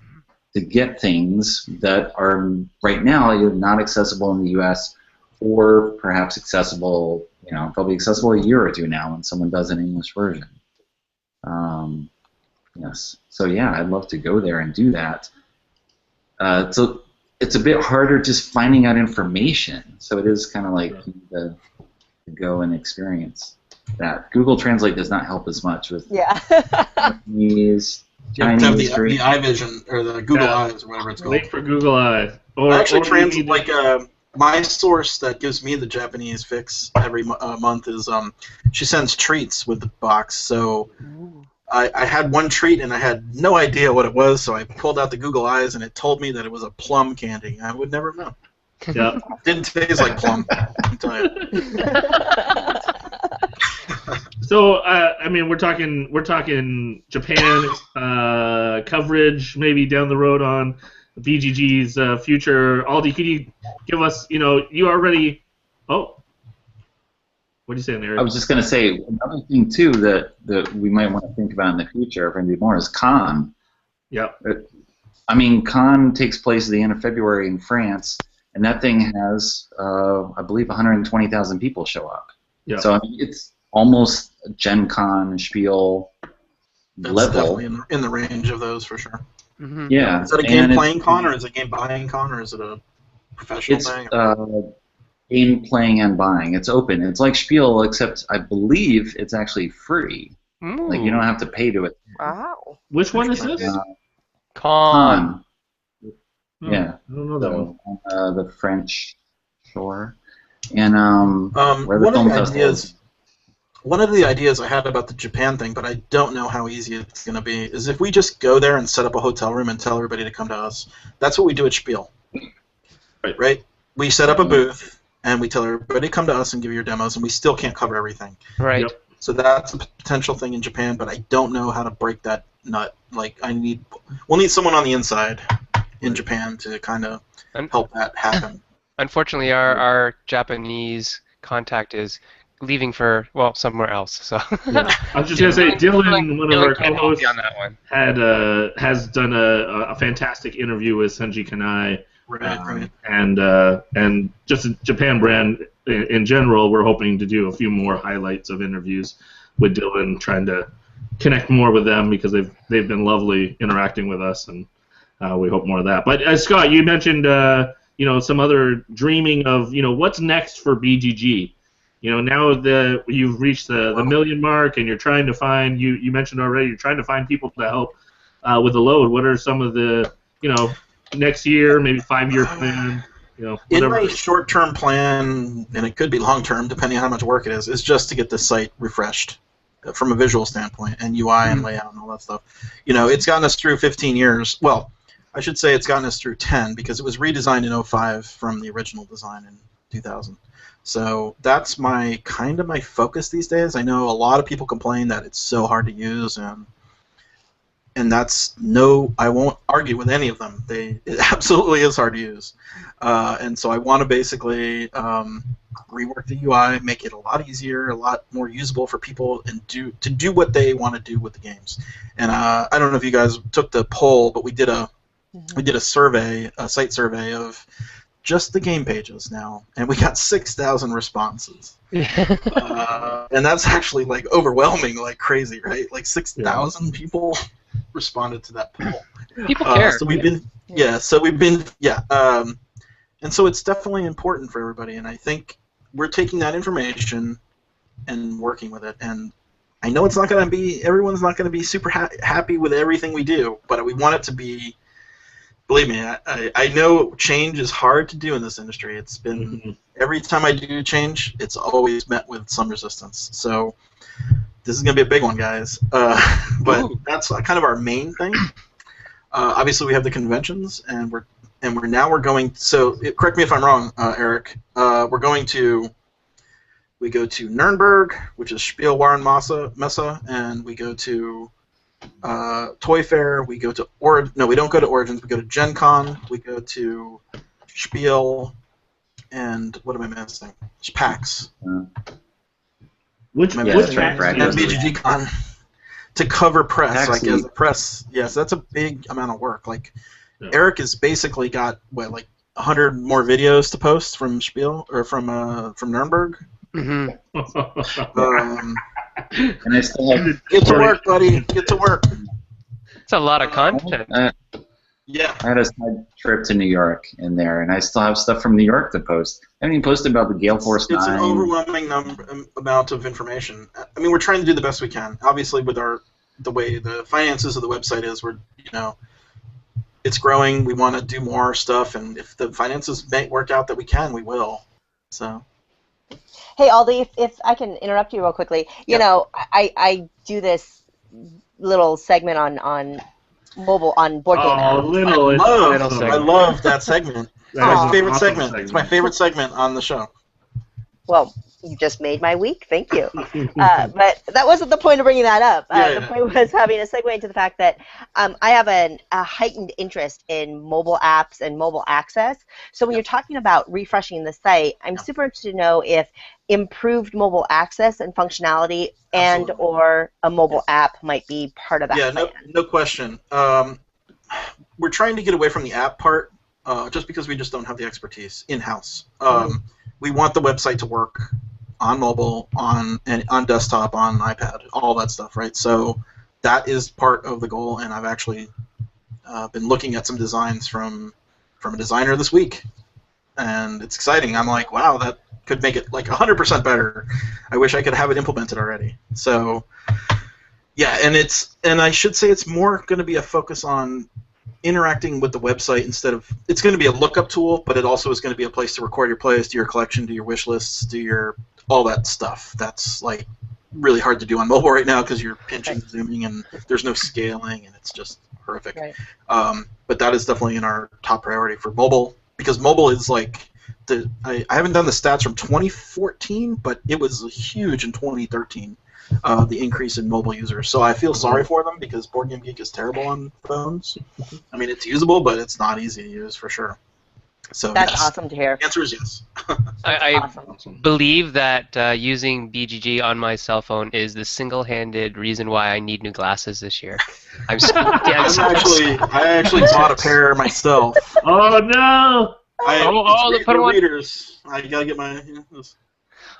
get things that are right now either not accessible in the U.S. or perhaps accessible, probably accessible a year or two now when someone does an English version. Yes. So yeah, I'd love to go there and do that. So it's a bit harder just finding out information. So it is kind of like you need to go and experience that. Google Translate does not help as much with Japanese,
You have to have the
Chinese.
iVision or the Google Eyes or whatever it's called.
Wait for Google Eyes.
I actually translate my source that gives me the Japanese fix every month is she sends treats with the box. So I had one treat and I had no idea what it was, so I pulled out the Google Eyes and it told me that it was a plum candy. I would never know.
Yeah.
Didn't taste like plum. I'll tell you.
So I mean, we're talking Japan coverage maybe down the road on BGG's future. Aldi, could you give us? You already. Oh, what are you saying there?
I was just going to say another thing too that we might want to think about in the future if we do more is Cannes.
Yep.
I mean, Cannes takes place at the end of February in France, and that thing has, I believe, 120,000 people show up.
Yeah.
So I mean, it's almost a Gen Con Spiel
That's
level.
definitely in the range of those for sure.
Mm-hmm.
Yeah.
Is that a game playing con, or is it a game buying con, or is it a professional
It's
thing?
game playing and buying. It's open. It's like Spiel, except I believe it's actually free. Like you don't have to pay to it.
Wow.
Which one is this?
Con.
Yeah.
I don't know that one.
On the French shore. And where the
one
film
of the
festival
ideas. One of the ideas I had about the Japan thing, but I don't know how easy it's going to be, is if we just go there and set up a hotel room and tell everybody to come to us. That's what we do at Spiel. Right? We set up a booth, and we tell everybody to come to us and give your demos, and we still can't cover everything.
Right.
Yep.
So that's a potential thing in Japan, but I don't know how to break that nut. Like, we'll need someone on the inside in Japan to kind of help that happen.
Unfortunately, our Japanese contact is leaving for somewhere else. So
Yeah. I was just gonna say, Dylan, one of our
can't help
co-hosts,
you on that one.
has done a fantastic interview with Senji Kanai,
Right.
and just Japan brand in general. We're hoping to do a few more highlights of interviews with Dylan, trying to connect more with them because they've been lovely interacting with us, and we hope more of that. But Scott, you mentioned some other dreaming of what's next for BGG. Now that you've reached the million mark and you're trying to find, you mentioned already, you're trying to find people to help with the load. What are some of the, next year, maybe 5-year plan, whatever.
In my short-term plan, and it could be long-term, depending on how much work it is just to get the site refreshed from a visual standpoint and UI and layout and all that stuff. It's gotten us through 15 years. Well, I should say it's gotten us through 10 because it was redesigned in 2005 from the original design 2000. So that's my focus these days. I know a lot of people complain that it's so hard to use, and that's I won't argue with any of them. It absolutely is hard to use, and so I want to basically rework the UI, make it a lot easier, a lot more usable for people, and do what they want to do with the games. And I don't know if you guys took the poll, but we did a survey, a site survey of just the game pages now, and we got 6,000 responses. And that's actually like overwhelming, like crazy, right? Like 6,000 people responded to that poll.
People care.
So and so it's definitely important for everybody, and I think we're taking that information and working with it. And I know it's not going to be, everyone's not going to be super happy with everything we do, but we want it to be. Believe me, I know change is hard to do in this industry. It's been every time I do change, it's always met with some resistance. So this is going to be a big one, guys. But that's kind of our main thing. Obviously, we have the conventions, and we're going. So correct me if I'm wrong, Eric. We go to Nuremberg, which is Spiel Warenmesse, and we go to Toy Fair. We go to we don't go to Origins. We go to Gen Con. We go to Spiel, and what am I missing? It's PAX.
Which
PAX?
Right.
And BGG Con to cover press.
PAX
like as a press, yes, that's a big amount of work. Like Eric has basically got 100 more videos to post from Spiel or from Nuremberg.
Mm-hmm.
And I still have
Get to work, buddy. Get to work.
It's a lot of content.
Yeah.
I had a side trip to New York in there, and I still have stuff from New York to post. I haven't even posted about the Gale Force 9.
It's an overwhelming amount of information. I mean, we're trying to do the best we can. Obviously, with the way the finances of the website is, it's growing. We want to do more stuff, and if the finances may work out that we can, we will. So.
Hey, Aldi, if I can interrupt you real quickly. You know, I do this little segment on mobile on board game.
I love that segment. It's my favorite
awesome
segment. It's my favorite segment on the show.
Well, you just made my week. Thank you. But that wasn't the point of bringing that up. The point was having a segue into the fact that I have a heightened interest in mobile apps and mobile access. So when you're talking about refreshing the site, I'm super interested to know if improved mobile access and functionality and or a mobile app might be part of that plan.
No question. We're trying to get away from the app part just because we just don't have the expertise in-house. We want the website to work on mobile, on desktop, on iPad, all that stuff, right? So that is part of the goal, and I've actually been looking at some designs from a designer this week, and it's exciting. I'm like, wow, that could make it like 100% better. I wish I could have it implemented already. So yeah, and I should say it's more going to be a focus on interacting with the website instead of, it's going to be a lookup tool, but it also is going to be a place to record your plays, do your collection, do your wish lists, do your all that stuff. That's like really hard to do on mobile right now because you're pinching, zooming, and there's no scaling, and it's just horrific. Right. But that is definitely in our top priority for mobile, because mobile is like I haven't done the stats from 2014, but it was huge in 2013. The increase in mobile users. So I feel sorry for them because BoardGameGeek is terrible on phones. I mean, it's usable, but it's not easy to use for sure. So
that's awesome to hear.
The answer is yes.
I believe that using BGG on my cell phone is the single-handed reason why I need new glasses this year. I actually bought a pair myself.
Oh no!
Put readers. I gotta get my.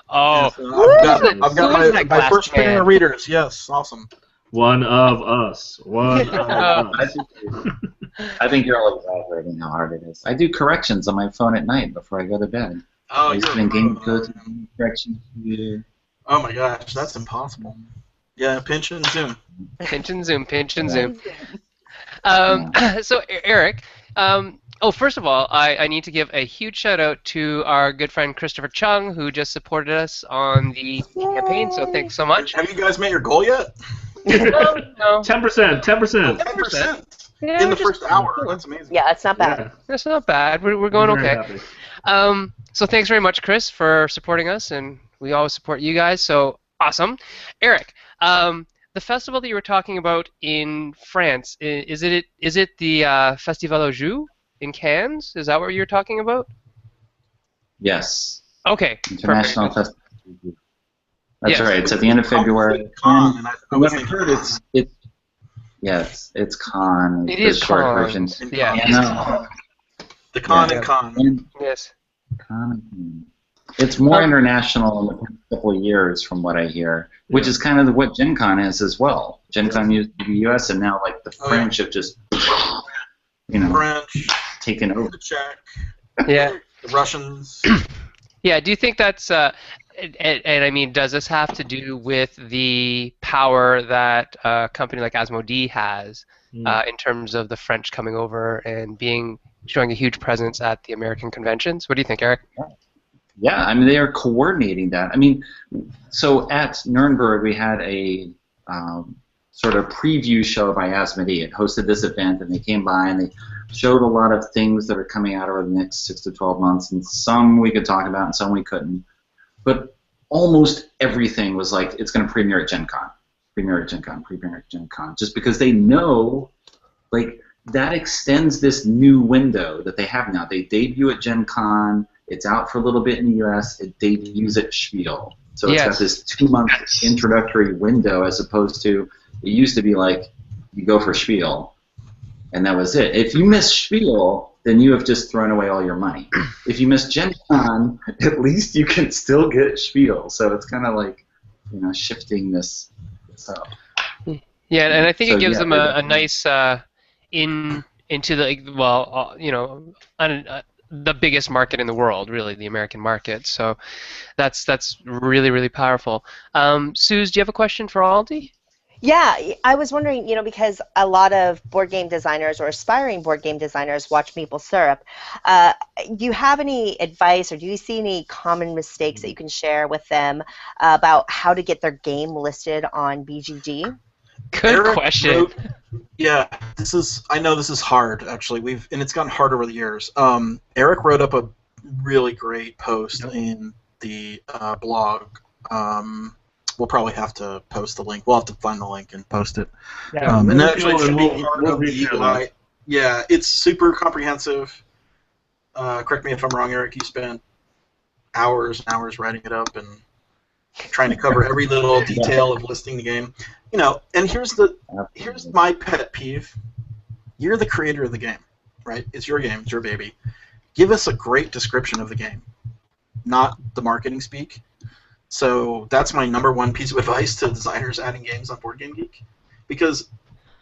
Oh,
I've got my first pair of readers. Yes, awesome.
One of us. One of us.
I think you're all exaggerating how hard it is. I do corrections on my phone at night before I go to bed.
Oh, you're
game codes, corrections.
Oh my gosh, that's impossible. Yeah, pinch and zoom.
Pinch and zoom. Pinch and zoom. So Eric. First of all, I need to give a huge shout out to our good friend Christopher Chung, who just supported us on the campaign. So thanks so much.
Have you guys met your goal yet?
No.
10%.
10%. In the first hour. That's amazing.
Yeah, it's not bad.
That's not bad. We're going okay. So thanks very much, Chris, for supporting us, and we always support you guys. So awesome, Eric. The festival that you were talking about in France, is it the Festival aux Jeux in Cannes? Is that what you were talking about?
Yes.
Okay,
International
perfect.
Festival. That's
Yes.
right. It's at the end of February.
Con, and I was
What I
thinking
heard, it's con.
It
the
is
short
con.
version.
Yeah.
Yeah,
the con
Yeah.
and con.
and
Yes.
con. It's more international in the past couple of years, from what I hear, which is kind of what Gen Con is as well. Gen Con used to be U.S. and now like the French have just,
French,
taken over.
the Czech,
Yeah.
the Russians.
Yeah. Do you think that's and I mean, does this have to do with the power that a company like Asmodee has in terms of the French coming over and showing a huge presence at the American conventions? What do you think, Eric?
Yeah, I mean, they are coordinating that. I mean, so at Nuremberg, we had a sort of preview show by Asmodee. It hosted this event, and they came by and they showed a lot of things that are coming out over the next 6 to 12 months, and some we could talk about and some we couldn't. But almost everything was like, it's going to premiere at Gen Con, premiere at Gen Con, premiere at Gen Con, just because they know, like, that extends this new window that they have now. They debut at Gen Con. It's out for a little bit in the U.S. It debuts at Spiel. So it's got this 2-month introductory window as opposed to, it used to be like, you go for Spiel, and that was it. If you miss Spiel, then you have just thrown away all your money. If you miss Gen Con, at least you can still get Spiel. So it's kind of like, shifting this up.
Yeah, and I think it gives them a
definitely.
nice into the the biggest market in the world, really, the American market. So that's really, really powerful. Suze, do you have a question for Aldi?
Yeah, I was wondering, because a lot of board game designers or aspiring board game designers watch Meeple Syrup. Do you have any advice or do you see any common mistakes that you can share with them about how to get their game listed on BGG?
Good question.
I know this is hard, actually. And it's gotten harder over the years. Eric wrote up a really great post in the blog. We'll probably have to post the link. We'll have to find the link and post it.
Yeah,
and actually, it should be part
we'll
of the UI. Yeah, it's super comprehensive. Correct me if I'm wrong, Eric. You spent hours and hours writing it up and trying to cover every little detail of listing the game. And here's my pet peeve. You're the creator of the game, right? It's your game. It's your baby. Give us a great description of the game, not the marketing speak. So that's my #1 piece of advice to designers adding games on BoardGameGeek, because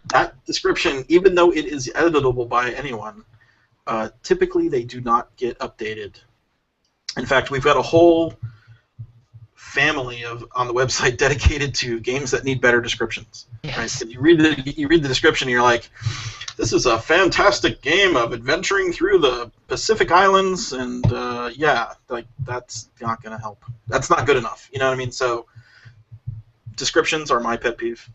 that description, even though it is editable by anyone, typically they do not get updated. In fact, we've got a whole family on the website dedicated to games that need better descriptions.
Yes.
Right? So you read the description and you're like, this is a fantastic game of adventuring through the Pacific Islands, and that's not going to help. That's not good enough. You know what I mean? So descriptions are my pet peeve.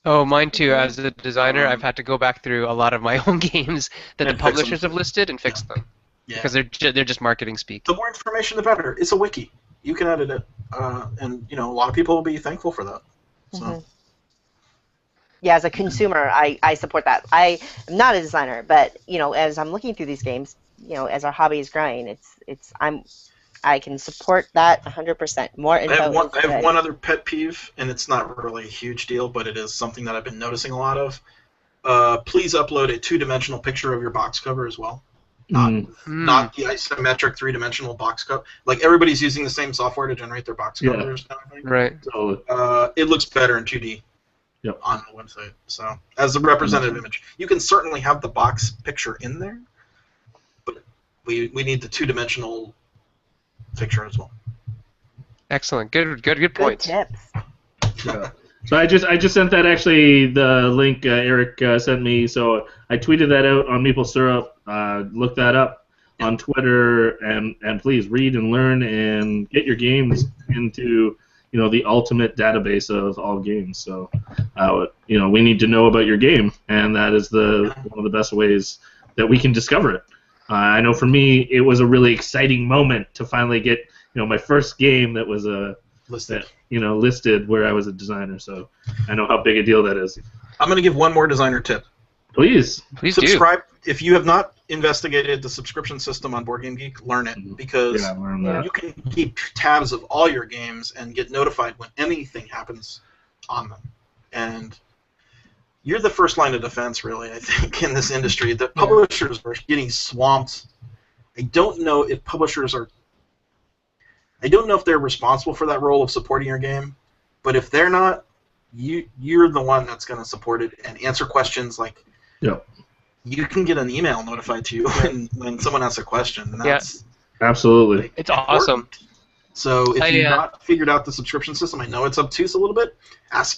Oh, mine too. As a designer, I've had to go back through a lot of my own games that the publishers have listed and fix them.
Yeah.
Because they're just marketing speak.
The more information, the better. It's a wiki. You can edit it, and a lot of people will be thankful for that. So.
Mm-hmm. Yeah, as a consumer, I support that. I am not a designer, but as I'm looking through these games, as our hobby is growing, I can support that 100%. More info.
I have one other pet peeve, and it's not really a huge deal, but it is something that I've been noticing a lot of. Please upload a 2-dimensional picture of your box cover as well. Not the isometric 3-dimensional box cover. Like, everybody's using the same software to generate their box covers. Kind of thing.
Right.
So it looks better in 2D.
Yep.
On the website. So, as a representative image, you can certainly have the box picture in there, but we need the 2-dimensional picture as well.
Excellent. Good points.
Good tips.
Yeah. So I just sent that, actually, the link Eric sent me. So I tweeted that out on Meeple Syrup. Look that up on Twitter, and please read and learn and get your games into the ultimate database of all games. So, we need to know about your game, and that is one of the best ways that we can discover it. I know for me, it was a really exciting moment to finally get my first game that was
Listed.
listed where I was a designer. So I know how big a deal that is.
I'm going to give one more designer tip.
Please
subscribe. If you have not investigated the subscription system on BoardGameGeek, learn it, because
learn that.
you can keep tabs of all your games and get notified when anything happens on them. And you're the first line of defense, really, I think, in this industry. The publishers are getting swamped. I don't know if they're responsible for that role of supporting your game, but if they're not, you're the one that's going to support it and answer questions. Like, you can get an email notified to you when someone asks a question, and that's
absolutely
it's awesome.
So if you've not figured out the subscription system, I know it's obtuse a little bit.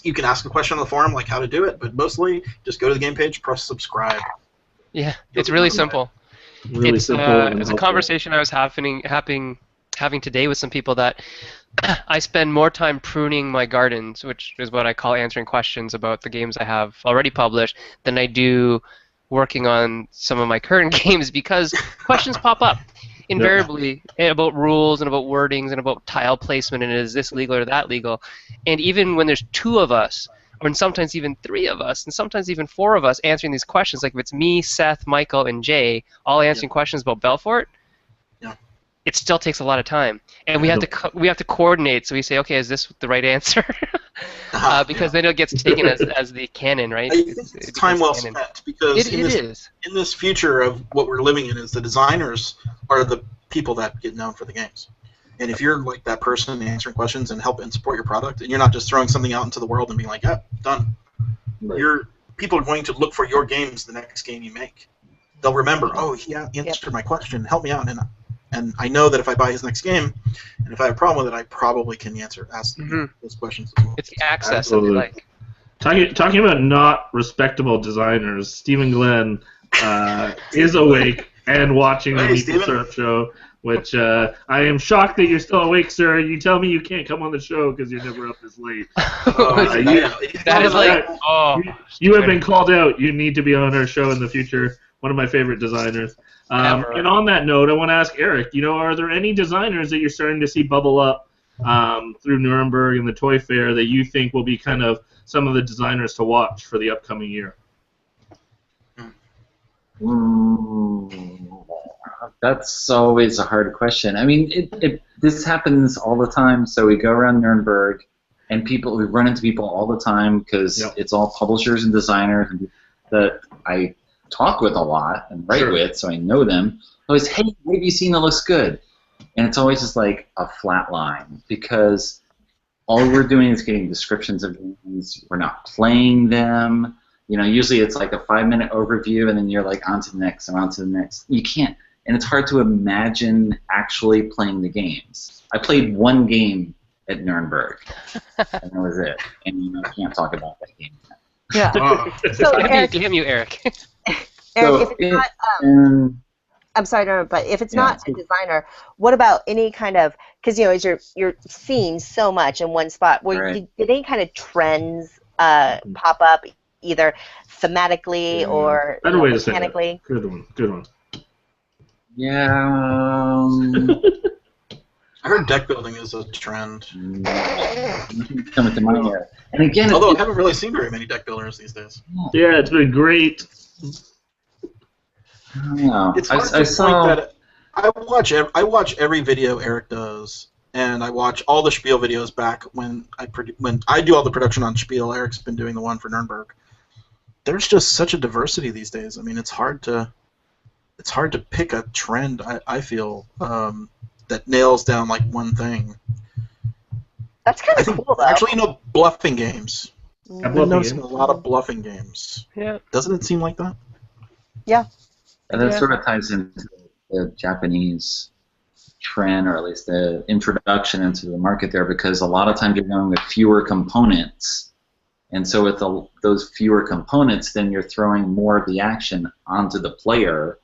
You can ask a question on the forum, like how to do it, but mostly just go to the game page, press subscribe.
Yeah, it's really simple.
Really simple.
It's a conversation I was having today with some people that I spend more time pruning my gardens, which is what I call answering questions about the games I have already published, than I do working on some of my current games, because questions pop up invariably about rules and about wordings and about tile placement and is this legal or that legal. And even when there's 2 of us, or sometimes even 3 of us, and sometimes even 4 of us answering these questions, like if it's me, Seth, Michael, and Jay all answering questions about Belfort, it still takes a lot of time, and we have to coordinate. So we say, okay, is this the right answer? Because then it gets taken as the canon, right?
I think it's time well spent, because in this future of what we're living in, is the designers are the people that get known for the games. And if you're like that person answering questions and help and support your product, and you're not just throwing something out into the world and being like, done. Right. People are going to look for your games the next game you make. They'll remember, oh, he answered my question, help me out, and I know that if I buy his next game, and if I have a problem with it, I probably can ask those questions as well.
It's the access that we like.
Talking about not respectable designers, Stephen Glenn is awake and watching the Meeple Syrup Show, which I am shocked that you're still awake, sir. You tell me you can't come on the show because you're never up this late. You have been called out. You need to be on our show in the future. One of my favorite designers. And on that note, I want to ask Eric, are there any designers that you're starting to see bubble up through Nuremberg and the Toy Fair that you think will be kind of some of the designers to watch for the upcoming year?
That's always a hard question. I mean, this happens all the time. So we go around Nuremberg, and we run into people all the time because it's all publishers and designers that I talk with a lot and write with, so I know them. Always, hey, what have you seen that looks good? And it's always just like a flat line, because all we're doing is getting descriptions of games. We're not playing them. Usually it's like a 5-minute overview, and then you're like on to the next and on to the next. You can't, and it's hard to imagine actually playing the games. I played 1 game at Nuremberg, and that was it. And I can't talk about that game.
So Eric,
damn you, Eric.
Eric, if it's not, I'm sorry, but if it's not a designer, what about any kind of, because you're seeing so much in one spot, did any kind of trends pop up, either thematically or mechanically?
Good one.
Yeah.
I heard deck building is a trend.
Coming to my head. And again,
although I haven't really seen very many deck builders these days.
Yeah, it's been great.
It's hard to point that. I watch every video Eric does, and I watch all the Spiel videos back when I do all the production on Spiel. Eric's been doing the one for Nuremberg. There's just such a diversity these days. I mean, it's hard to pick a trend. I feel that nails down like one thing.
That's kind of cool, though.
Actually, bluffing games. I've been noticing a lot of bluffing games.
Yeah.
Doesn't it seem like that?
Yeah.
And that sort of ties into the Japanese trend, or at least the introduction into the market there, because a lot of times you're going with fewer components. And so with those fewer components, then you're throwing more of the action onto the player,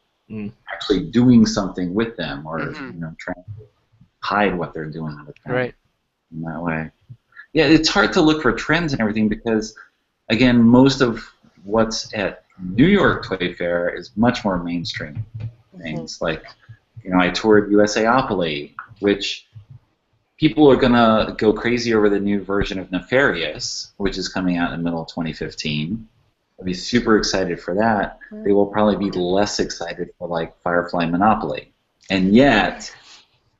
actually doing something with them, or trying to hide what they're doing with them.
Right.
In that way. Yeah, it's hard to look for trends and everything because, again, most of what's at New York Toy Fair is much more mainstream. things. Like, I toured USAopoly, which people are gonna go crazy over the new version of Nefarious, which is coming out in the middle of 2015. I'll be super excited for that. They will probably be less excited for like Firefly Monopoly, and yet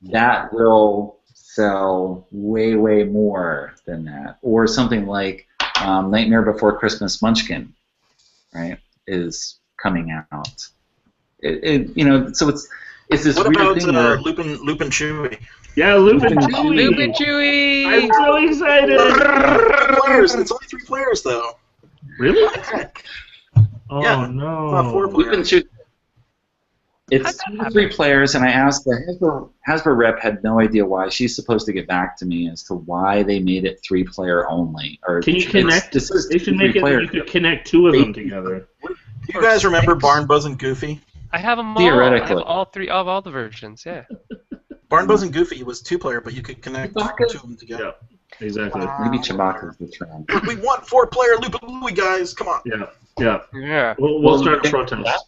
that will sell way, way more than that. Or something like Nightmare Before Christmas Munchkin, right, is coming out. So it's this
What
weird
about
thing where
Lupin Chewy?
Yeah, Lupin Chewy.
Lupin Chewy!
I'm so excited.
3 players. It's only 3 players though.
Really?
What the heck?
Oh
Yeah,
no.
it's not 4
Lupin
players.
Chewy. It's 2 to 3 players, and I asked the Hasbro rep had no idea why. She's supposed to get back to me as to why they made it 3-player only. Or
Can you connect?
This is
They should make it. You could connect 2 of them together.
Do you guys remember Barn Buzz and Goofy?
I have them all.
Theoretically.
I have all 3 of all the versions, yeah.
Barn Buzz and Goofy was 2-player, but you could connect 2
Chewbacca?
of them together.
Yeah, exactly.
Maybe Chewbacca's the trend.
We want 4-player Lupin Louie, guys. Come on.
Yeah, yeah.
Yeah.
We'll start a protest.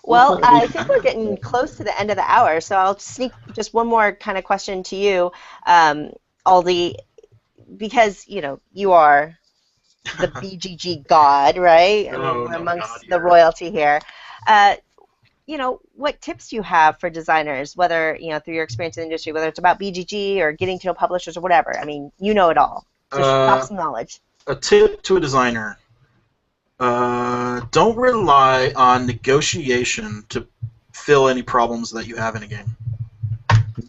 Well, I think we're getting close to the end of the hour, so I'll sneak just one more kind of question to you, Aldi, because you are the BGG god, right?
Oh, no,
amongst
God,
the
yeah.
royalty here. What tips do you have for designers, whether through your experience in the industry, whether it's about BGG or getting to know publishers or whatever? I mean, you know it all. So drop some knowledge.
A tip to a designer. Don't rely on negotiation to fill any problems that you have in a game.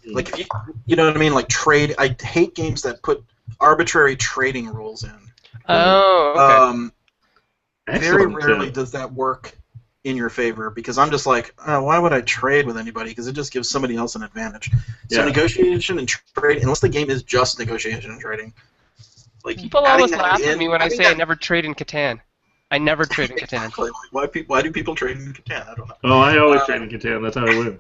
Like, if you know what I mean? Like, trade. I hate games that put arbitrary trading rules in.
Oh, okay.
Very
Excellent
rarely
tip.
does that work in your favor, because I'm just like, why would I trade with anybody? Because it just gives somebody else an advantage. So
Yeah.
negotiation and trade, unless the game is just negotiation and trading. Like,
People
adding
always
that
laugh at
in-
me when I
adding
say I
that-
never trade in Catan. I never trade in Catan.
Exactly. Why do people trade in Catan? I don't know.
Oh, I always trade in Catan. That's how I win.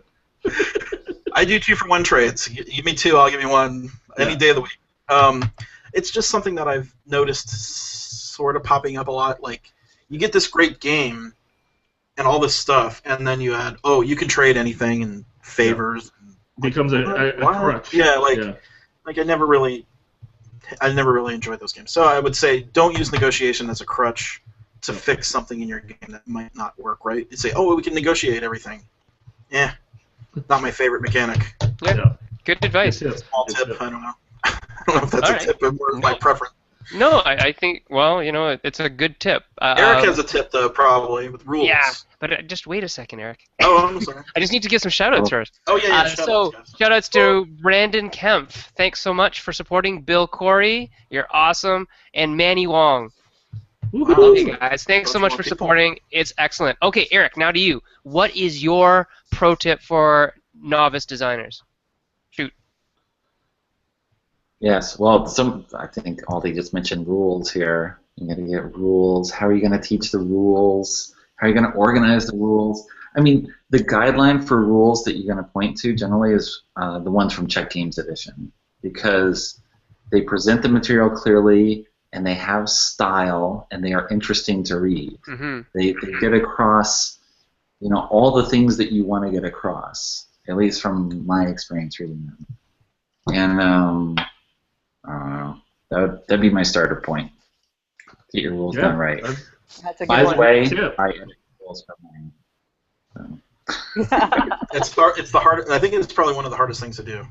I do 2-for-1 trades. You give me 2, I'll give you 1 any
Yeah.
day of the week. It's just something that I've noticed sort of popping up a lot. Like, you get this great game and all this stuff, and then you add, you can trade anything and favors.
Becomes a
What?
crutch.
Yeah, like
Yeah.
I never really enjoyed those games. So I would say don't use negotiation as a crutch to fix something in your game that might not work right. You say, we can negotiate everything. Not my favorite mechanic.
Yeah. Good advice.
Yes, yes.
Small
Good
tip.
tip.
I don't know. I don't know if that's
All
a
right.
tip or more of my preference.
No, I think, well, it's a good tip.
Eric has a tip, though, probably, with rules.
Yeah, but just wait a second, Eric.
Oh, I'm sorry.
I just need to give some shout-outs first.
Oh, yeah,
So, shout-outs to Brandon Kempf. Thanks so much for supporting Bill Corey. You're awesome. And Manny Wong.
Woohoo.
Love you guys. Thanks so
Bunch
much
more
for
people.
supporting. It's excellent. Okay, Eric, now to you. What is your pro tip for novice designers? Shoot.
Yes, well, I think Aldi just mentioned rules here. You got to get rules. How are you going to teach the rules? How are you going to organize the rules? I mean, the guideline for rules that you're going to point to generally is the ones from Czech Games Edition, because they present the material clearly and they have style and they are interesting to read.
Mm-hmm.
They get across, all the things that you want to get across, at least from my experience reading them. And I don't know. That'd be my starter point. Get your rules done right.
That's a good
By the
one.
way,
Tip.
I edit rules for mine. So.
It's the hard. I think it's probably one of the hardest things to do.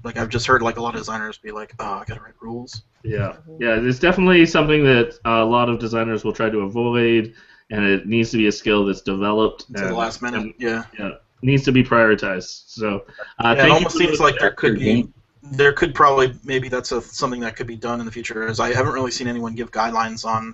Like, I've just heard like a lot of designers be like, I gotta write rules.
Yeah, it's definitely something that a lot of designers will try to avoid, and it needs to be a skill that's developed.
To the last minute.
and,
Yeah.
needs to be prioritized. So,
Yeah,
thank
it
you
almost
for
seems
those-
like
Game.
there could probably maybe that's something that could be done in the future. As I haven't really seen anyone give guidelines on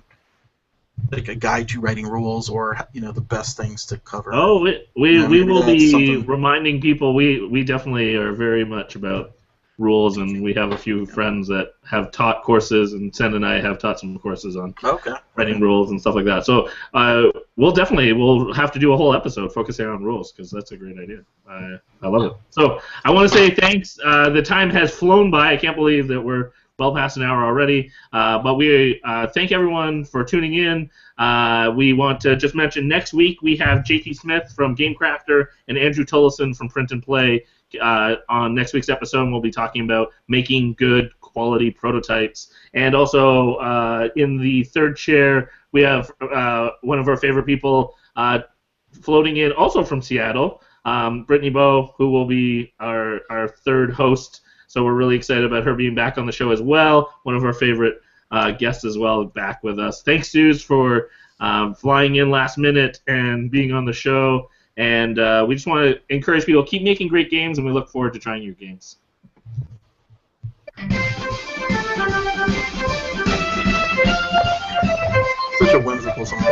like a guide to writing rules or the best things to cover.
Oh, we
maybe
will
that's
be
something.
reminding people. We definitely are very much about rules, and we have a few friends that have taught courses, and Sen and I have taught some courses on
Okay.
writing rules and stuff like that. So we'll have to do a whole episode focusing on rules, because that's a great idea. I love it. So I want to say thanks. The time has flown by. I can't believe that we're well past an hour already. But we thank everyone for tuning in. We want to just mention next week we have JT Smith from GameCrafter and Andrew Tullison from Print and Play on next week's episode. And we'll be talking about making good quality prototypes. And also in the third chair, we have one of our favorite people floating in, also from Seattle, Brittany Bowe, who will be our third host. So we're really excited about her being back on the show as well. One of our favorite guests as well, back with us. Thanks, Suze, for flying in last minute and being on the show. And we just want to encourage people, keep making great games, and we look forward to trying your games.
Such a whimsical song.